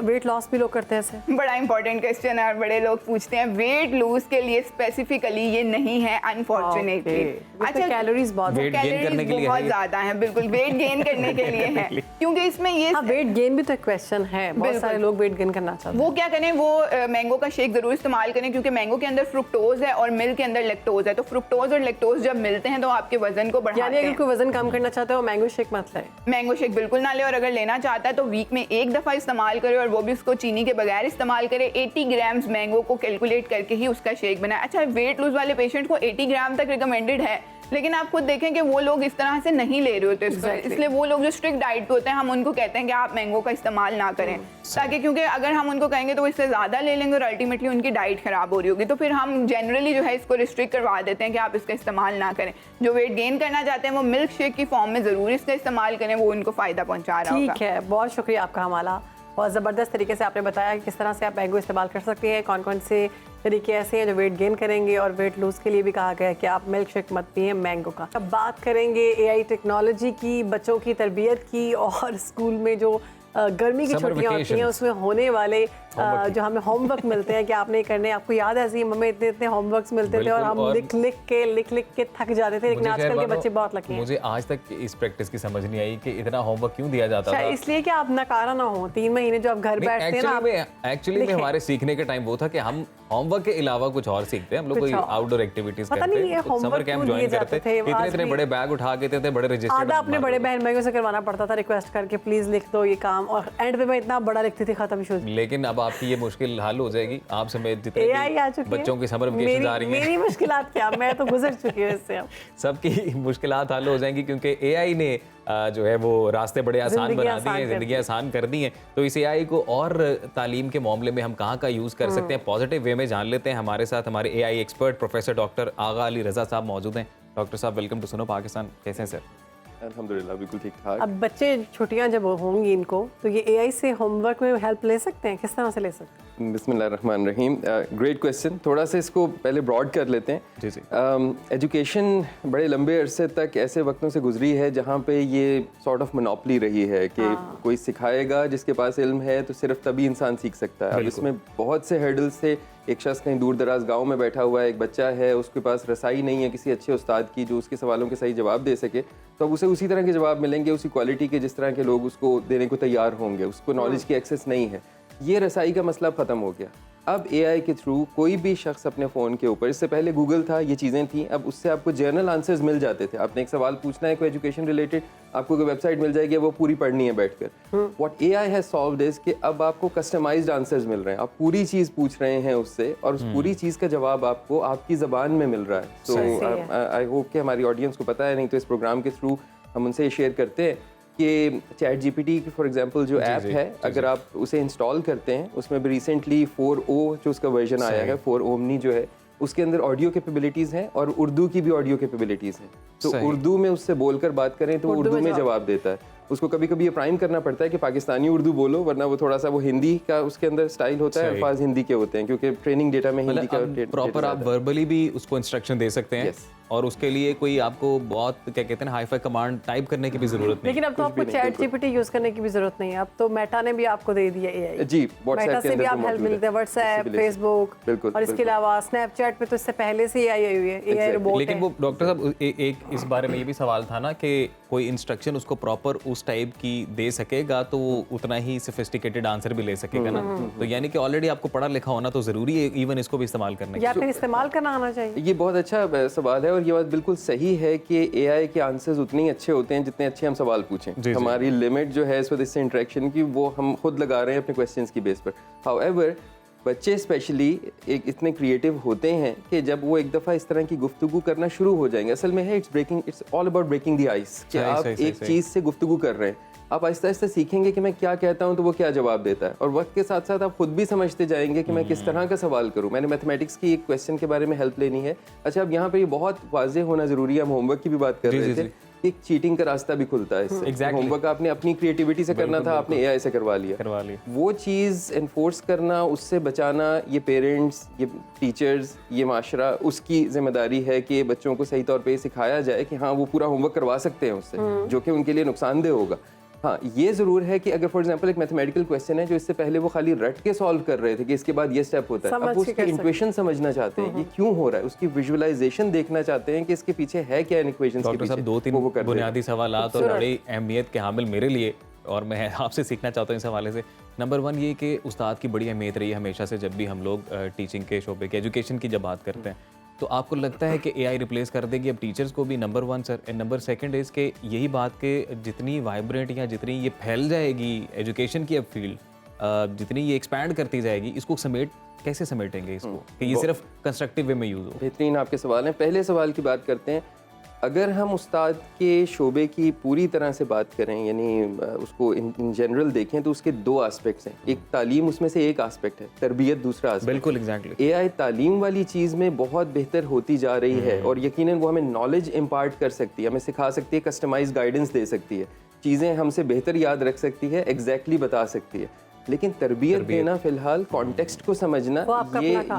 वेट लॉस भी लोग करते हैं ऐसे। बड़ा इंपॉर्टेंट क्वेश्चन है और बड़े लोग पूछते हैं। वेट लूज के लिए स्पेसिफिकली ये नहीं है अनफॉर्चुनेटली। अच्छा, कैलोरीज बहुत ज्यादा है, बिल्कुल वेट गेन करने के लिए है, क्योंकि इसमें ये वेट गेन भी तो एक क्वेश्चन है, बहुत सारे लोग वेट गेन करना चाहते हैं। वो क्या करें, वो मैंगो का शेक जरूर इस्तेमाल करें, क्योंकि मैंगो के अंदर फ्रुक्टोज है और मिल्क के अंदर लैक्टोज है, तो फ्रुक्टोज और लैक्टोज जब मिलते हैं तो आपके वजन को बढ़ाते हैं। यानी अगर कोई वजन कम करना चाहता है वो मैंगो शेक मत ले। मैंगो शेक बिल्कुल ना ले, और अगर लेना चाहता है तो वीक में 1 दफ़ा इस्तेमाल करे और वो भी उसको चीनी के बगैर इस्तेमाल करे। 80 ग्राम्स मैंगो को कैलकुलेट करके ही उसका शेक बनाए। अच्छा, वेट लूज वाले पेशेंट को 80 ग्राम तक रिकमेंडेड है, लेकिन आप खुद देखें कि वो लोग इस तरह से नहीं ले रहे होते इसलिए वो लोग जो स्ट्रिक्ट डाइट पे होते हैं हम उनको कहते हैं कि आप मैंगो का इस्तेमाल ना करें, ताकि क्योंकि अगर हम उनको कहेंगे तो वो इससे ज़्यादा ले लेंगे और अल्टीमेटली उनकी डाइट खराब हो रही होगी। तो फिर हम जनरली जो है इसको रिस्ट्रिक्ट करवा देते हैं कि आप इसका इस्तेमाल ना करें। जो वेट गेन करना चाहते हैं वो मिल्क शेक की फॉर्म में ज़रूर इसका इस्तेमाल करें, वो उनको फ़ायदा पहुँचा रहा होगा। ठीक है, बहुत शुक्रिया आपका हमारा। बहुत ज़बरदस्त तरीके से आपने बताया कि किस तरह से आप मैंगो इस्तेमाल कर सकते हैं, कौन कौन से तरीके ऐसे हैं जो वेट गेन करेंगे, और वेट लूज़ के लिए भी कहा गया है कि आप मिल्क शेक मत पिए मैंगो का। अब बात करेंगे AI टेक्नोलॉजी की, बच्चों की तरबियत की, और स्कूल में जो गर्मी की छुट्टियां होती हैं उसमें होने वाले जो हमें होमवर्क मिलते हैं कि आपने करने। आपको याद है ऐसे हमें इतने इतने होमवर्क्स मिलते थे और हम लिख लिख के थक जाते थे, लेकिन आजकल के बच्चे बहुत लकी हैं। मुझे आज तक इस प्रैक्टिस की समझ नहीं आई कि इतना होमवर्क क्यों दिया जाता था। इसलिए कि आप नकारा ना हो, 3 महीने जो आप घर बैठते हैं ना। एक्चुअली में हमारे सीखने का टाइम वो था कि हम होमवर्क के अलावा कुछ और सीखते हैं, हम लोग कोई आउटडोर एक्टिविटीज करते हैं, समर कैंप ज्वाइन करते थे, इतने बड़े बैग उठा के देते, बड़े रजिस्टर आधा अपने बड़े बहन भाइयों से करवाना पड़ता था रिक्वेस्ट करके, प्लीज लिख दो ये काम, और एंड पे मैं इतना बड़ा लिखती थी खत्म शुरू। लेकिन अब आपकी ये मुश्किल हल हो जाएगी, आप समेत जितने बच्चों की समर वेकेशन आ रही हैं। मेरी मुश्किलात क्या, मैं तो गुजर चुकी हूँ इससे। अब सबकी मुश्किलात हल हो जाएंगी, क्योंकि AI ने जो है वो रास्ते बड़े आसान बना दिए हैं, जिंदगी आसान कर दी हैं। तो इस AI को और तालीम के मामले में हम कहाँ का यूज़ कर सकते हैं पॉजिटिव वे में, जान लेते हैं। हमारे साथ हमारे AI एक्सपर्ट प्रोफेसर डॉक्टर आगा अली रज़ा साहब मौजूद हैं। डॉक्टर साहब, वेलकम टू सुनो पाकिस्तान। कैसे हैं सर? अल्हम्दुलिल्लाह बिल्कुल ठीक ठाक। अब बच्चे छुट्टियां जब होंगी इनको, तो ये AI से होमवर्क में हेल्प ले सकते हैं, किस तरह से ले सकते हैं? बिस्मिल्लाहिर्रहमानिर्रहीम, ग्रेट क्वेश्चन। थोड़ा सा इसको पहले ब्रॉड कर लेते हैं। जी जी। एजुकेशन बड़े लंबे अरसे तक ऐसे वक्तों से गुजरी है जहाँ पे ये सॉर्ट ऑफ मोनोपली रही है कि कोई सिखाएगा, जिसके पास इल्म है तो सिर्फ तभी इंसान सीख सकता है। अब इसमें बहुत से हर्डल्स से, एक शख्स कहीं दूर दराज गांव में बैठा हुआ है, एक बच्चा है, उसके पास रसाई नहीं है किसी अच्छे उस्ताद की जो उसके सवालों के सही जवाब दे सके, तो अब उसे उसी तरह के जवाब मिलेंगे, उसी क्वालिटी के जिस तरह के लोग उसको देने को तैयार होंगे। उसको नॉलेज की एक्सेस नहीं है, ये रसाई का मसला ख़त्म हो गया। अब AI के थ्रू कोई भी शख्स अपने फ़ोन के ऊपर, इससे पहले गूगल था, ये चीज़ें थी, अब उससे आपको जर्नल आंसर्स मिल जाते थे। आपने एक सवाल पूछना है कोई एजुकेशन रिलेटेड, आपको कोई वेबसाइट मिल जाएगी, वो पूरी पढ़नी है बैठकर। What AI has solved is कि अब आपको कस्टमाइज्ड आंसर्स मिल रहे हैं, आप पूरी चीज़ पूछ रहे हैं उससे और उस पूरी चीज़ का जवाब आपको आपकी ज़बान में मिल रहा है। सो आई होप कि हमारी ऑडियंस को पता है, नहीं तो इस प्रोग्राम के थ्रू हम उनसे शेयर करते हैं कि चैट GPT फॉर एग्जांपल जो ऐप है, अगर आप उसे इंस्टॉल करते हैं, उसमें भी रिसेंटली 4O जो उसका वर्जन आया है, 4 ओमनी जो है, उसके अंदर ऑडियो कैपेबिलिटीज़ हैं और उर्दू की भी ऑडियो कैपेबिलिटीज़ हैं। तो उर्दू में उससे बोलकर बात करें तो उर्दू में जवाब देता है। उसको कभी कभी ये प्राइम करना पड़ता है कि पाकिस्तानी उर्दू बोलो, वरना वो थोड़ा सा वो हिंदी का उसके अंदर स्टाइल होता है, अल्फाज हिंदी के होते हैं, क्योंकि ट्रेनिंग डेटा में हिंदी का प्रॉपर आप वर्बली भी उसको इंस्ट्रक्शन दे सकते हैं। और उसके लिए कोई आपको बहुत क्या कहते हैं हाई-फाई कमांड टाइप करने की भी जरूरत नहीं। लेकिन अब तो आपको चैट GPT यूज करने की भी जरूरत नहीं है, अब तो मेटा ने भी आपको दे दिया AI। जी, व्हाट्सएप से भी आप हेल्प मिलते हैं, व्हाट्सएप, फेसबुक, और इसके अलावा स्नैपचैट पे तो इससे पहले से ही आई हुई है AI रोबोट। लेकिन वो डॉक्टर साहब एक इस बारे में ये भी सवाल था ना कि कोई इंस्ट्रक्शन उसको प्रॉपर उस टाइप की दे सकेगा तो वो उतना ही सोफिस्टिकेटेड आंसर भी ले सकेगा ना। तो यानी कि ऑलरेडी आपको पढ़ा लिखा होना तो जरूरी है इवन इसको भी इस्तेमाल करने या फिर इस्तेमाल करना आना चाहिए। ये बहुत अच्छा सवाल है और ये बात बिल्कुल सही है कि AI के आंसर्स उतने ही अच्छे होते हैं जितने अच्छे हम सवाल पूछें। हमारी लिमिट जो है इस वजह से इंटरेक्शन की वो हम खुद लगा रहे हैं अपने क्वेश्चंस की बेस पर। हाउएवर बच्चे स्पेशली एक इतने क्रिएटिव होते हैं कि जब वो एक दफ़ा इस तरह की गुफ्तगू करना शुरू हो जाएंगे, असल में है it's all about breaking the ice कि आप एक चीज़ से गुफ्तगू कर रहे हैं। आप आहिस्ता आहिस्ता सीखेंगे कि मैं क्या कहता हूँ तो वो क्या जवाब देता है, और वक्त के साथ साथ आप खुद भी समझते जाएंगे कि मैं किस तरह का सवाल करूँ। मैंने मैथमेटिक्स की एक क्वेश्चन के बारे में हेल्प लेनी है। अच्छा, अब यहाँ पे ये बहुत वाज़ेह होना ज़रूरी है, हम होमवर्क की भी बात कर रहे थे कि चीटिंग का रास्ता भी खुलता है इससे। होमवर्क आपने अपनी क्रिएटिविटी से करना था, आपने एआई से करवा लिया। वो चीज़ एनफोर्स करना, उससे बचाना, ये पेरेंट्स, ये टीचर्स, ये माशरा, उसकी जिम्मेदारी है कि बच्चों को सही तौर पे सिखाया जाए कि हाँ वो पूरा होमवर्क करवा सकते हैं उससे, जो कि उनके लिए नुकसानदेह होगा। हाँ, ये ज़रूर है कि अगर फॉर एग्जांपल एक मैथमेटिकल क्वेश्चन है जो इससे पहले वो खाली रट के सॉल्व कर रहे थे कि इसके बाद ये स्टेप होता है, अब उसकी इक्वेशन समझना चाहते हैं, ये क्यों हो रहा है, उसकी विजुअलाइजेशन देखना चाहते हैं कि इसके पीछे है क्या इन इक्वेशंस के पीछे। 2-3 बुनियादी सवालात और बड़ी अहमियत के हामिल मेरे लिए, और मैं आपसे सीखना चाहता हूँ इस हवाले से। नंबर 1 ये कि उस्ताद की बड़ी अहमियत रही है हमेशा से, जब भी हम लोग टीचिंग के शोबे के एजुकेशन की जब बात करते हैं, तो आपको लगता है कि एआई रिप्लेस कर देगी अब टीचर्स को भी? Number 1 sir. And number 2 is कि यही बात कि जितनी वाइब्रेंट या जितनी ये फैल जाएगी एजुकेशन की अब फील्ड, जितनी ये एक्सपैंड करती जाएगी, इसको कैसे समेटेंगे इसको कि ये सिर्फ कंस्ट्रक्टिव वे में यूज़ हो? बेहतरीन आपके सवाल हैं। पहले सवाल की बात करते हैं। अगर हम उस्ताद के शोबे की पूरी तरह से बात करें, यानी उसको इन जनरल देखें, तो उसके 2 एस्पेक्ट्स हैं। एक तालीम उसमें से एक एस्पेक्ट है, तरबियत दूसरा एस्पेक्ट। बिल्कुल, एग्जैक्टली। एआई तालीम वाली चीज़ में बहुत बेहतर होती जा रही है, और यकीनन वो हमें नॉलेज इम्पार्ट कर सकती है, हमें सिखा सकती है, कस्टमाइज गाइडेंस दे सकती है, चीज़ें हमसे बेहतर याद रख सकती है, एग्जैक्टली बता सकती है। लेकिन तरबियत देना, फिलहाल कॉन्टेक्स्ट को समझना,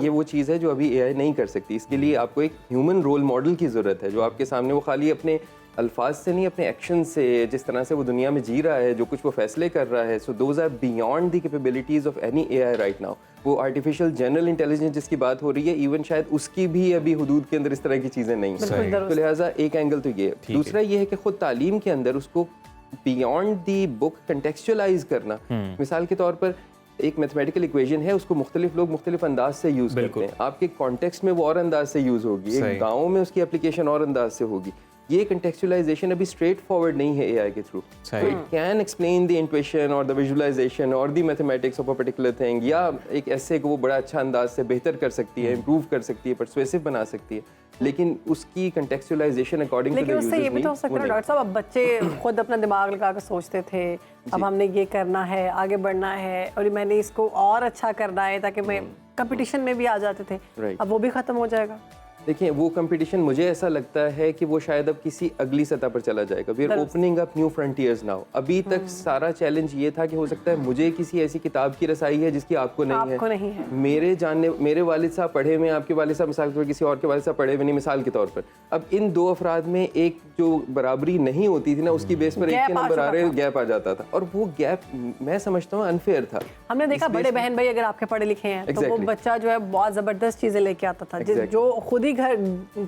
ये वो चीज़ है जो अभी एआई नहीं कर सकती। इसके लिए आपको एक ह्यूमन रोल मॉडल की ज़रूरत है, जो आपके सामने वो खाली अपने अल्फाज से नहीं, अपने एक्शन से, जिस तरह से वो दुनिया में जी रहा है, जो कुछ वो फैसले कर रहा है। So those are beyond the capabilities of any AI right now. वो आर्टिफिशियल जनरल इंटेलिजेंस जिसकी बात हो रही है, इवन शायद उसकी भी अभी हुदूद के अंदर इस तरह की चीज़ें नहीं हैं। तो लिहाजा एक एंगल तो ये। दूसरा ये है कि खुद तालीम के अंदर उसको बियॉन्ड दी बुक कंटेक्चुअलाइज करना। मिसाल के तौर पर एक मैथमेटिकल इक्वेशन है, उसको मुख्तलिफ लोग मुख्तलिफ अंदाज से यूज़ करते हैं। आपके कॉन्टेक्स्ट में वो और अंदाज से यूज़ होगी, एक गाँव में उसकी एप्लीकेशन और अंदाज से होगी। ये कंटेक्चुअलाइजेशन अभी स्ट्रेट फॉरवर्ड नहीं है एआई के through. It can explain the intuition और द विजुअलाइजेशन और the mathematics of a particular thing, या एक ऐसे को वो बड़ा अच्छा अंदाज से बेहतर कर सकती है, इंप्रूव कर सकती है, परसुएसिव बना सकती है, लेकिन उसकी कंटेक्चुअलाइजेशन अकॉर्डिंग टू द यूजर्स उससे ये भी तो हो सकता है डॉक्टर साहब, अब बच्चे खुद अपना दिमाग लगा कर सोचते थे, अब हमने ये करना है, आगे बढ़ना है, और मैंने इसको और अच्छा करना है, ताकि मैं कंपटीशन में भी आ जाते थे, अब वो भी खत्म हो जाएगा। देखिए, वो कंपटीशन मुझे ऐसा लगता है कि वो शायद अब किसी अगली सतह पर चला जाएगा। We are opening up new frontiers now. अभी तक सारा चैलेंज ये था कि हो सकता है मुझे किसी ऐसी किताब की रसाई है जिसकी आपको नहीं है। मेरे वालिद साहब पढ़े हुए, आपके वालिद साहब मिसाल के तौर पर किसी और के वालिद साहब पढ़े हुए नहीं, मिसाल के तौर पर। अब इन 2 अफराद में एक जो बराबरी नहीं होती थी ना, उसकी बेस पर एक के नंबर आ रहे, गैप आ जाता था, और वो गैप मैं समझता हूँ अनफेयर था। हमने देखा बड़े बहन भाई अगर आपके पढ़े लिखे हैं तो वो बच्चा जो है बहुत जबरदस्त चीजें लेके आता था, जो खुद ही घर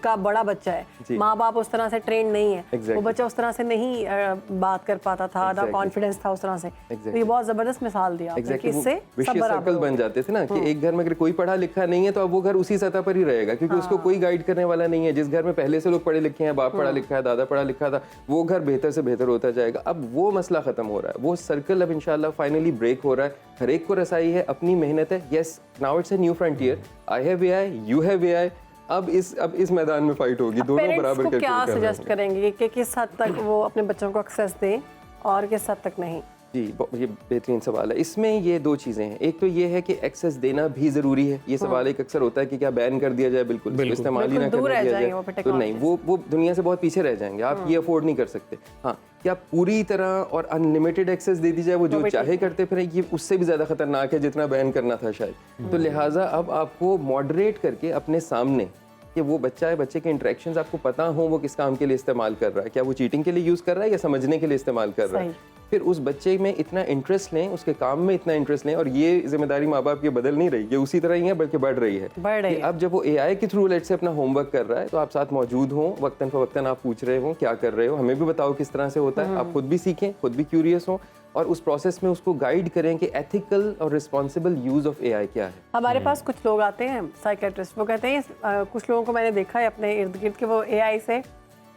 का बड़ा बच्चा है, माँ बाप उस तरह से ट्रेन नहीं है, वो बच्चा उस तरह से नहीं बात कर पाता था, ना कॉन्फिडेंस था उस तरह से। तो ये बहुत जबरदस्त मिसाल दिया आपने कि इससे सब सर्कल बन जाते थे ना, कि एक घर में अगर कोई पढ़ा लिखा नहीं है तो अब वो घर उसी सतह पर ही रहेगा, क्योंकि उसको कोई गाइड करने वाला नहीं है। जिस घर में पहले से लोग पढ़े लिखे हैं, बाप पढ़ा लिखा है, दादा पढ़ा लिखा था, वो घर बेहतर से बेहतर होता जाएगा। अब वो मसला खत्म हो रहा है, वो सर्कल अब इंशाल्लाह फाइनली ब्रेक हो रहा है। हर एक को रसाई है, अपनी मेहनत है। Yes, now it's a new frontier. I have AI, you have AI. अब इस मैदान में फाइट होगी, दोनों बराबर करके। क्या सजेस्ट करेंगे कि किस हद तक वो अपने बच्चों को एक्सेस दें और किस हद तक नहीं? जी, ये बेहतरीन सवाल है। इसमें ये 2 चीज़ें हैं। एक तो ये है कि एक्सेस देना भी ज़रूरी है। ये सवाल एक अक्सर होता है कि क्या बैन कर दिया जाए, बिल्कुल इस्तेमाल ही ना कर दिया जाए, तो नहीं, वो दुनिया से बहुत पीछे रह जाएंगे। आप ये अफोर्ड नहीं कर सकते। हाँ, क्या पूरी तरह और अनलिमिटेड एक्सेस दे दी जाए, वो जो चाहे करते फिर, ये उससे भी ज़्यादा खतरनाक है जितना बैन करना था शायद। तो लिहाजा अब आपको मॉडरेट करके अपने सामने कि वो बच्चा है, बच्चे के इंटरेक्शंस आपको पता हो वो किस काम के लिए इस्तेमाल कर रहा है, क्या वो चीटिंग के लिए यूज़ कर रहा है या समझने के लिए इस्तेमाल कर रहा है। फिर उस बच्चे में इतना इंटरेस्ट लें, उसके काम में इतना इंटरेस्ट लें, और ये जिम्मेदारी माँ बाप की बदल नहीं रही, ये उसी तरह ही है बल्कि बढ़ रही है। अब जब वो एआई के थ्रू लेट से अपना होमवर्क कर रहा है, तो आप साथ मौजूद हों, वक्तन फवक्तन आप पूछ रहे हो क्या कर रहे हो, हमें भी बताओ किस तरह से होता है, आप खुद भी सीखें, खुद भी क्यूरियस हों, और उस प्रोसेस में उसको गाइड करें कि एथिकल और रिस्पॉन्सिबल यूज़ ऑफ एआई क्या है। हमारे पास कुछ लोग आते हैं साइकेट्रिस्ट, वो कहते हैं कुछ लोगों को मैंने देखा है अपने इर्द गिर्द के वो एआई से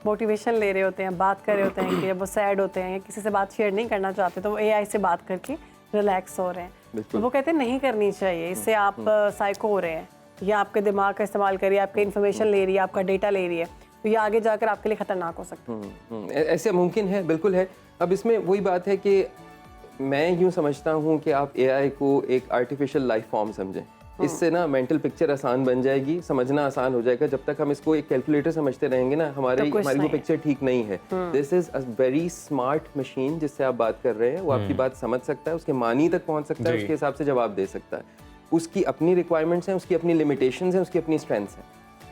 मोटिवेशन ले रहे होते हैं, बात कर रहे होते हैं कि जब वो सैड होते हैं या किसी से बात शेयर नहीं करना चाहते तो वो एआई से बात करके रिलैक्स हो रहे हैं। तो वो कहते हैं नहीं करनी चाहिए, इससे आप साइको हो रहे हैं, या आपके दिमाग का इस्तेमाल करिए, आपके इन्फॉर्मेशन ले रही है, आपका डेटा ले रही है, तो ये आगे जाकर आपके लिए खतरनाक हो सकता है। ऐसे मुमकिन है, बिल्कुल है। अब इसमें वही बात है कि मैं यूँ समझता हूँ कि आप AI को एक आर्टिफिशियल लाइफ फॉर्म समझें। इससे ना मेंटल पिक्चर आसान बन जाएगी, समझना आसान हो जाएगा। जब तक हम इसको एक कैलकुलेटर समझते रहेंगे ना, हमारी वो पिक्चर ठीक नहीं है। This is a very smart machine जिससे आप बात कर रहे हैं, वो आपकी बात समझ सकता है, उसके मानी तक पहुंच सकता है, उसके हिसाब से जवाब दे सकता है। उसकी अपनी रिक्वायरमेंट्स हैं, उसकी अपनी लिमिटेशंस हैं, उसकी अपनी स्ट्रेंथ्स हैं।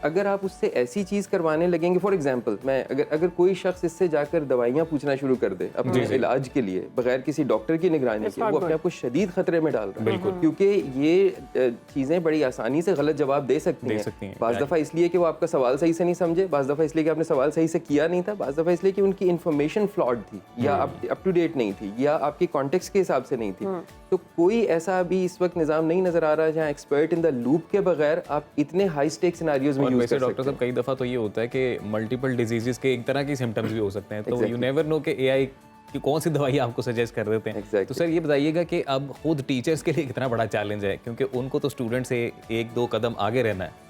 अगर आप उससे ऐसी चीज़ करवाने लगेंगे, फॉर एग्जांपल मैं अगर कोई शख्स इससे जाकर दवाइयाँ पूछना शुरू कर दे अपने इलाज के लिए बगैर किसी डॉक्टर की निगरानी के, वो अपने आप को शदीद खतरे में डाल रहा है, क्योंकि ये चीज़ें बड़ी आसानी से गलत जवाब दे सकती हैं। बाज़ दफ़ा इसलिए कि वो आपका सवाल सही से नहीं समझे, बाज़ दफ़ा इसलिए कि आपने सवाल सही से किया नहीं था, बाज़ दफ़ा इसलिए कि उनकी इन्फॉर्मेशन फ्लॉड थी या अप टू डेट नहीं थी या आपके कॉन्टेक्स्ट के हिसाब से नहीं थी। तो कोई ऐसा अभी इस वक्त निज़ाम नहीं नज़र आ रहा है जहाँ एक्सपर्ट इन द लूप के बगैर आप इतने हाई स्टेक सिनेरियोज में यूज़ कर सकते हैं। डॉक्टर साहब कई दफ़ा तो ये होता है कि मल्टीपल डिजीजेस के एक तरह के सिम्टम्स भी हो सकते हैं, तो यू नेवर नो कि AI कि कौन सी दवाई आपको सजेस्ट कर देते हैं। तो सर ये बताइएगा कि अब खुद टीचर्स के लिए कितना बड़ा चैलेंज है, क्योंकि उनको तो स्टूडेंट से एक दो कदम आगे रहना है।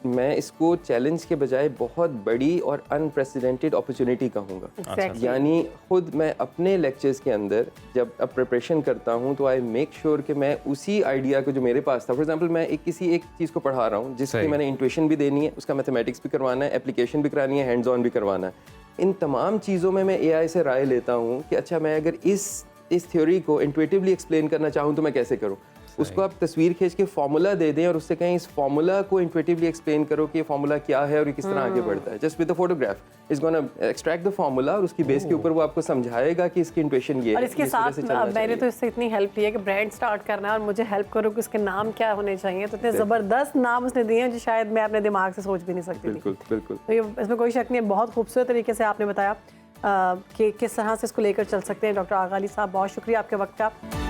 मैं इसको चैलेंज के बजाय बहुत बड़ी और अनप्रेसिडेंटेड अपॉर्चुनिटी कहूँगा। यानी खुद मैं अपने लेक्चर्स के अंदर जब अब प्रिपरेशन करता हूँ तो आई मेक श्योर कि मैं उसी आइडिया को जो मेरे पास था, फॉर एग्जांपल मैं किसी एक चीज़ को पढ़ा रहा हूँ जिसकी मैंने इंट्यूशन भी देनी है, उसका मैथमेटिक्स भी करवाना है, एप्लीकेशन भी करानी है, हैंड्स ऑन भी करवाना है। इन तमाम चीज़ों में मैं AI से राय लेता हूँ कि अच्छा मैं अगर इस थ्योरी को इंट्यूटिवली एक्सप्लेन करना चाहूँ तो मैं कैसे करूँ। उसको आप तस्वीर खींच के फार्मूला दे दें और उससे कहें इस फार्मूला को इंट्यूटिवली एक्सप्लेन करो कि ये फार्मूला क्या है और ये किस तरह आगे बढ़ता है। Just with the photograph is gonna extract the formula और उसकी बेस के ऊपर वो आपको समझाएगा कि इसकी इंट्यूशन ये है। और इसके साथ मैंने तो इससे इतनी हेल्प ली है कि ब्रांड स्टार्ट करना है और मुझे हेल्प करो कि उसके नाम क्या होने चाहिए। तो इतने ज़बरदस्त नाम उसने दिए हैं जो शायद मैं अपने दिमाग से सोच भी नहीं सकती। बिल्कुल बिल्कुल, तो ये इसमें कोई शक नहीं है। बहुत खूबसूरत तरीके से आपने बताया कि किस तरह से इसको लेकर चल सकते हैं। डॉक्टर आगा अली साहब, बहुत शुक्रिया आपके वक्त का।